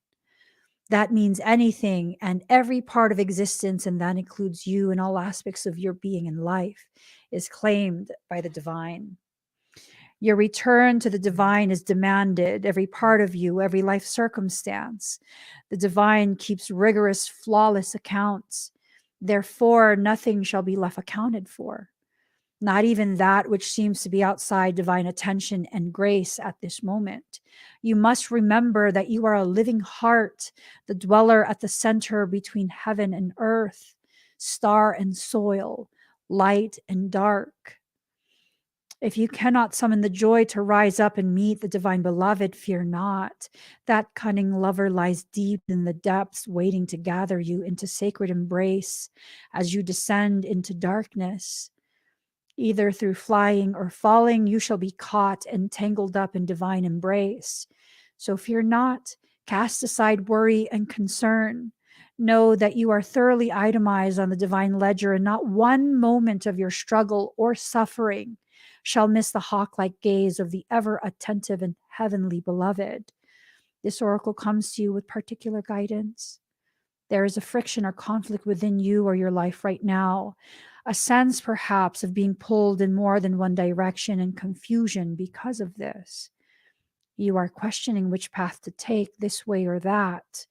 That means anything and every part of existence, and that includes you and all aspects of your being and life, is claimed by the divine. Your return to the divine is demanded, every part of you, every life circumstance. The divine keeps rigorous, flawless accounts. Therefore, nothing shall be left accounted for, not even that which seems to be outside divine attention and grace at this moment. You must remember that you are a living heart, the dweller at the center between heaven and earth, star and soil, light and dark. If you cannot summon the joy to rise up and meet the divine beloved, fear not. That cunning lover lies deep in the depths, waiting to gather you into sacred embrace as you descend into darkness. Either through flying or falling, you shall be caught and tangled up in divine embrace. So fear not, cast aside worry and concern. Know that you are thoroughly itemized on the divine ledger, and not one moment of your struggle or suffering shall miss the hawk-like gaze of the ever attentive and heavenly beloved. This oracle comes to you with particular guidance. There is a friction or conflict within you or your life right now, a sense perhaps of being pulled in more than one direction and confusion because of this. You are questioning which path to take, this way or that.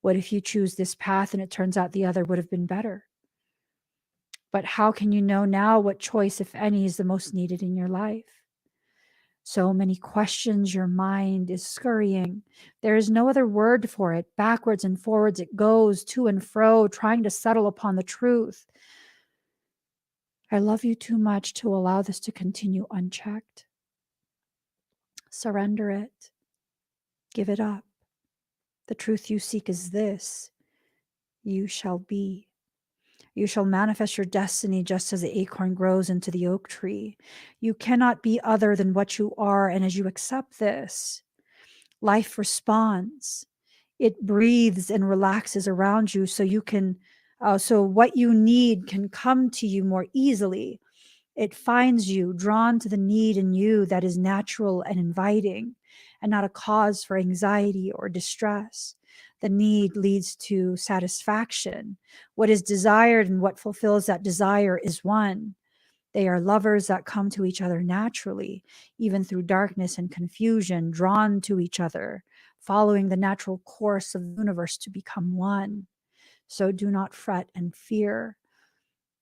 What if you choose this path and it turns out the other would have been better? But how can you know now what choice, if any, is the most needed in your life? So many questions, your mind is scurrying. There is no other word for it. Backwards and forwards it goes, to and fro, trying to settle upon the truth. I love you too much to allow this to continue unchecked. Surrender it. Give it up. The truth you seek is this: you shall be. You shall manifest your destiny just as the acorn grows into the oak tree. You cannot be other than what you are, and as you accept this, life responds. It breathes and relaxes around you, so you can, so what you need can come to you more easily. It finds you, drawn to the need in you that is natural and inviting, and not a cause for anxiety or distress. The need leads to satisfaction. What is desired and what fulfills that desire is one. They are lovers that come to each other naturally, even through darkness and confusion, drawn to each other, following the natural course of the universe to become one. So do not fret and fear.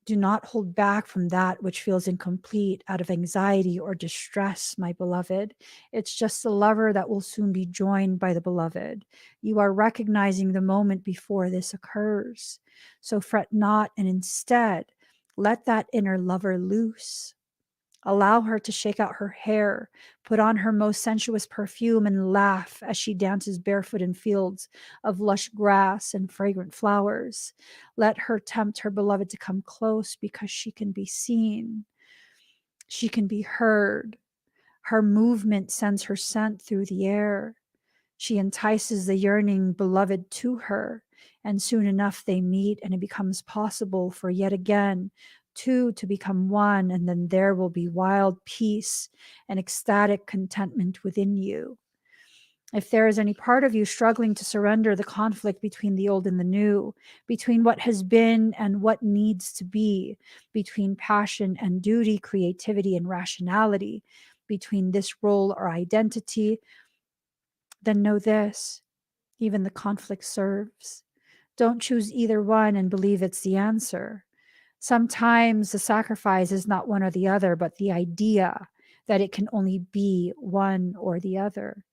Do not hold back from that which feels incomplete out of anxiety or distress, my beloved. It's just the lover that will soon be joined by the beloved. You are recognizing the moment before this occurs. So fret not, and instead, let that inner lover loose. Allow her to shake out her hair, put on her most sensuous perfume, and laugh as she dances barefoot in fields of lush grass and fragrant flowers. Let her tempt her beloved to come close, because she can be seen. She can be heard. Her movement sends her scent through the air. She entices the yearning beloved to her, and soon enough they meet, and it becomes possible for yet again two to become one, and then there will be wild peace and ecstatic contentment within you. If there is any part of you struggling to surrender the conflict between the old and the new, between what has been and what needs to be, between passion and duty, creativity and rationality, between this role or identity, then know this: even the conflict serves. Don't choose either one and believe it's the answer. Sometimes the sacrifice is not one or the other, but the idea that it can only be one or the other.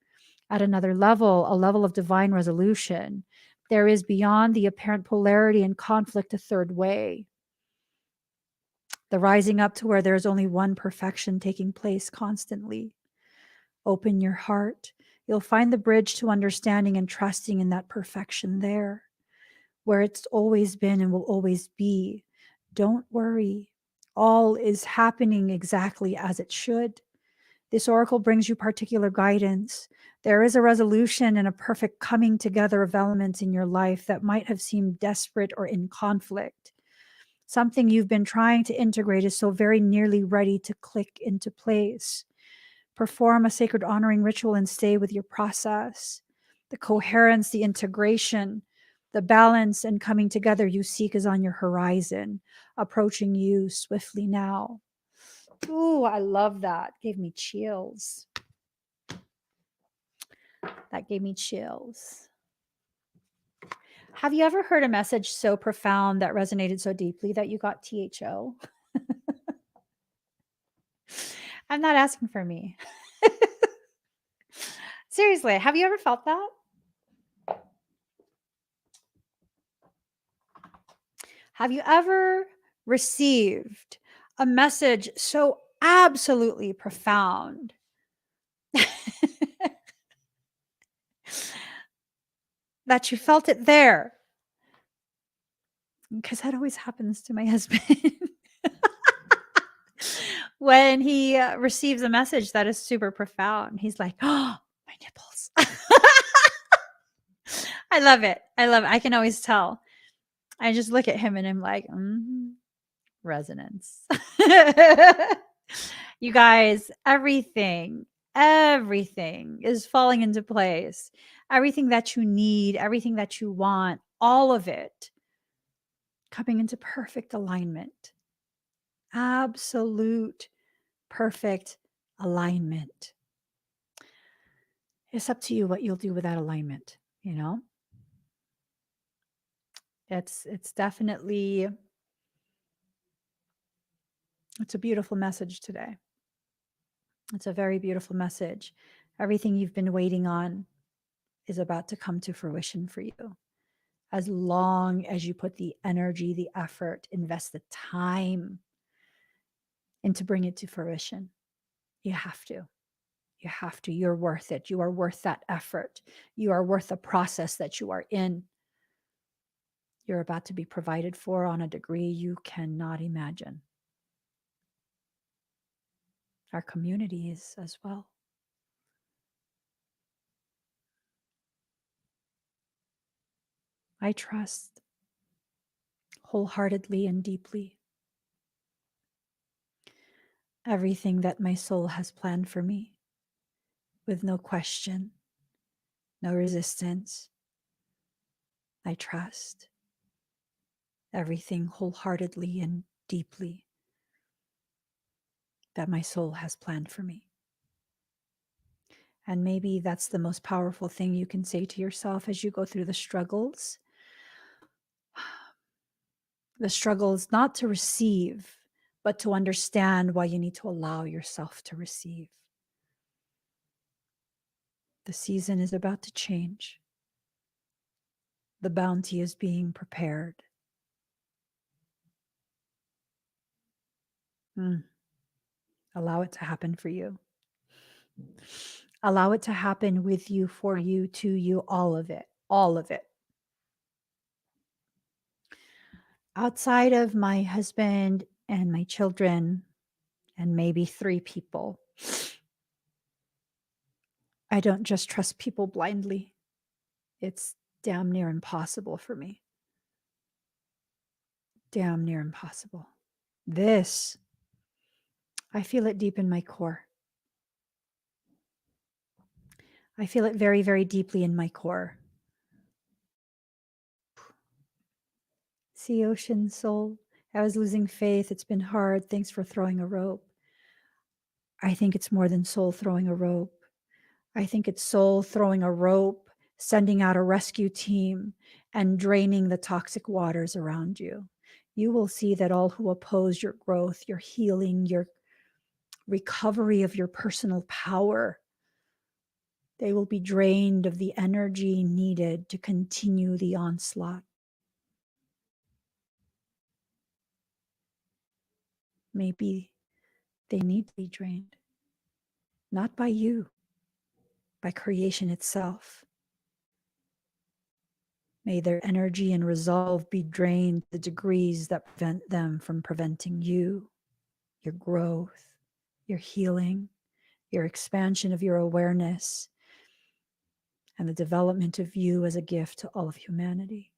At another level, a level of divine resolution, there is beyond the apparent polarity and conflict a third way. The rising up to where there is only one perfection taking place constantly. Open your heart. You'll find the bridge to understanding and trusting in that perfection there, where it's always been and will always be. Don't worry. All is happening exactly as it should. This oracle brings you particular guidance. There is a resolution and a perfect coming together of elements in your life that might have seemed desperate or in conflict. Something you've been trying to integrate is so very nearly ready to click into place. Perform a sacred honoring ritual and stay with your process. The coherence, the integration, the balance and coming together you seek is on your horizon, approaching you swiftly now. Ooh, I love that. Gave me chills. That gave me chills. Have you ever heard a message so profound that resonated so deeply that you got THO? I'm not asking for me. Seriously, have you ever felt that? Have you ever received a message so absolutely profound that you felt it there? Because that always happens to my husband. When he receives a message that is super profound, he's like, oh, my nipples. I love it. I love it. I can always tell. I just look at him and I'm like, resonance. You guys, everything is falling into place. Everything that you need, everything that you want, all of it coming into perfect alignment. Absolute perfect alignment. It's up to you what you'll do with that alignment, you know? It's definitely, it's a beautiful message today. It's a very beautiful message. Everything you've been waiting on is about to come to fruition for you. As long as you put the energy, the effort, invest the time into bring it to fruition. You have to. You have to. You're worth it. You are worth that effort. You are worth the process that you are in. You're about to be provided for on a degree you cannot imagine. Our community is as well. I trust wholeheartedly and deeply everything that my soul has planned for me, with no question, no resistance. I trust everything wholeheartedly and deeply that my soul has planned for me. And maybe that's the most powerful thing you can say to yourself as you go through the struggles. The struggle is not to receive, but to understand why you need to allow yourself to receive. The season is about to change. The bounty is being prepared. Allow it to happen for you. Allow it to happen with you, for you, to you, all of it, all of it. Outside of my husband and my children, and maybe 3 people, I don't just trust people blindly. It's damn near impossible for me. Damn near impossible. This, I feel it deep in my core. I feel it very, very deeply in my core. Sea ocean soul, I was losing faith. It's been hard. Thanks for throwing a rope. I think it's more than soul throwing a rope. I think it's soul throwing a rope, sending out a rescue team, and draining the toxic waters around you. You will see that all who oppose your growth, your healing, your recovery of your personal power, they will be drained of the energy needed to continue the onslaught. Maybe they need to be drained, not by you, by creation itself. May their energy and resolve be drained to the degrees that prevent them from preventing you, your growth, your healing, your expansion of your awareness, and the development of you as a gift to all of humanity.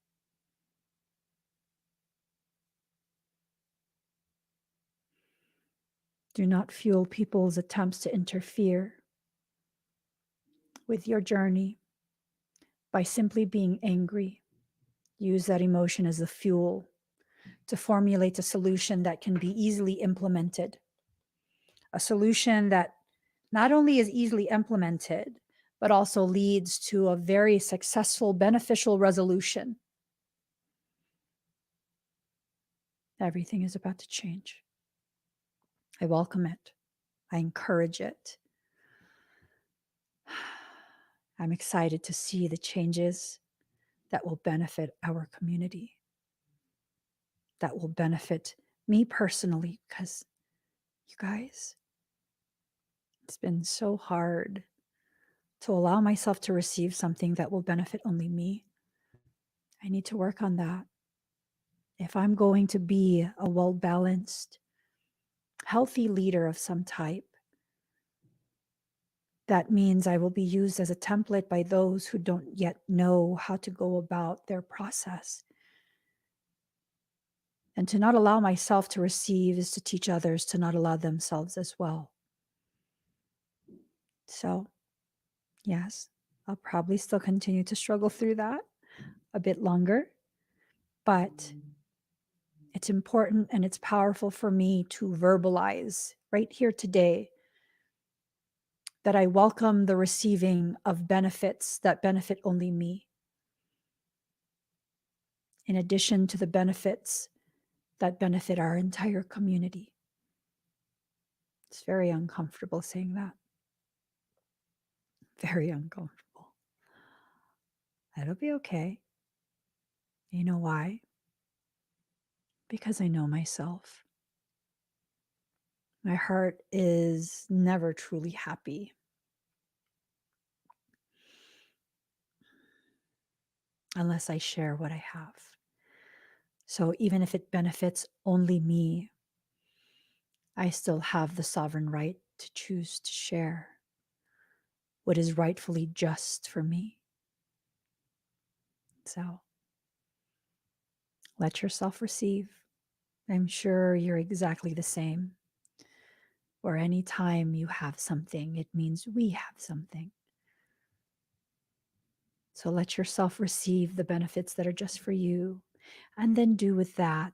Do not fuel people's attempts to interfere with your journey by simply being angry. Use that emotion as the fuel to formulate a solution that can be easily implemented. A solution that not only is easily implemented, but also leads to a very successful, beneficial resolution. Everything is about to change. I welcome it. I encourage it. I'm excited to see the changes that will benefit our community, that will benefit me personally, because you guys, it's been so hard to allow myself to receive something that will benefit only me. I need to work on that. If I'm going to be a well-balanced, healthy leader of some type, that means I will be used as a template by those who don't yet know how to go about their process. And to not allow myself to receive is to teach others to not allow themselves as well. So, yes, I'll probably still continue to struggle through that a bit longer, but it's important and it's powerful for me to verbalize right here today that I welcome the receiving of benefits that benefit only me, in addition to the benefits that benefit our entire community. It's very uncomfortable saying that. Very uncomfortable. That'll be okay. You know why? Because I know myself. My heart is never truly happy unless I share what I have. So even if it benefits only me, I still have the sovereign right to choose to share what is rightfully just for me. So let yourself receive. I'm sure you're exactly the same. Or anytime you have something, it means we have something. So let yourself receive the benefits that are just for you, and then do with that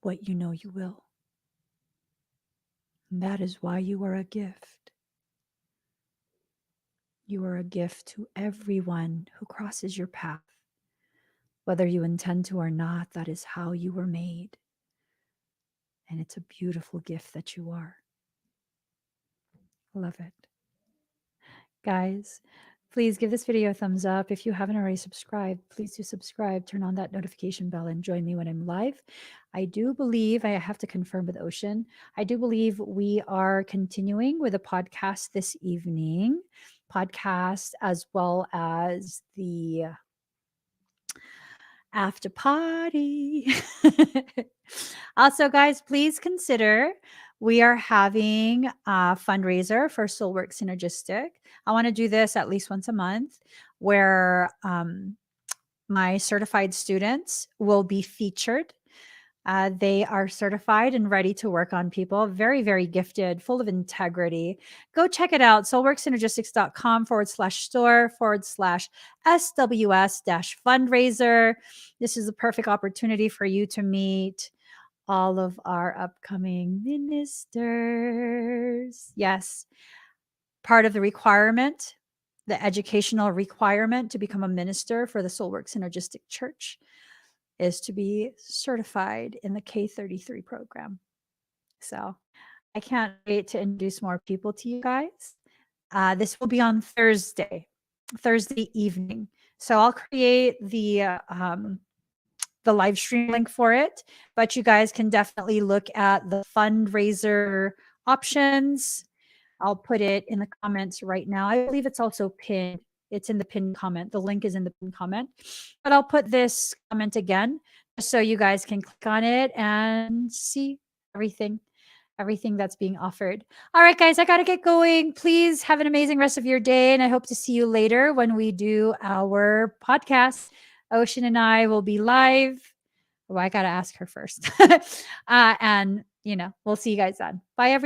what you know you will. And that is why you are a gift. You are a gift to everyone who crosses your path. Whether you intend to or not, that is how you were made. And it's a beautiful gift that you are. Love it. Guys, please give this video a thumbs up. If you haven't already subscribed, please do subscribe. Turn on that notification bell and join me when I'm live. I do believe, I have to confirm with Ocean, I do believe we are continuing with a podcast this evening. Podcast as well as the after party. Also, guys, please consider we are having a fundraiser for Soulwork Synergistic. I want to do this at least once a month where my certified students will be featured. They are certified and ready to work on people. Very, very gifted, full of integrity. Go check it out. soulworksynergistics.com/store/SWS-fundraiser. This is a perfect opportunity for you to meet all of our upcoming ministers. Yes. Part of the requirement, the educational requirement to become a minister for the Soulwork Synergistic Church is to be certified in the K33 program. So I can't wait to introduce more people to you guys. This will be on Thursday evening. So I'll create the live stream link for it, but you guys can definitely look at the fundraiser options. I'll put it in the comments right now. I believe it's also pinned. It's in the pinned comment. The link is in the pinned comment, but I'll put this comment again just so you guys can click on it and see everything that's being offered. All right, guys, I got to get going. Please have an amazing rest of your day. And I hope to see you later when we do our podcast. Ocean and I will be live. Well, I got to ask her first. And, we'll see you guys then. Bye, everyone.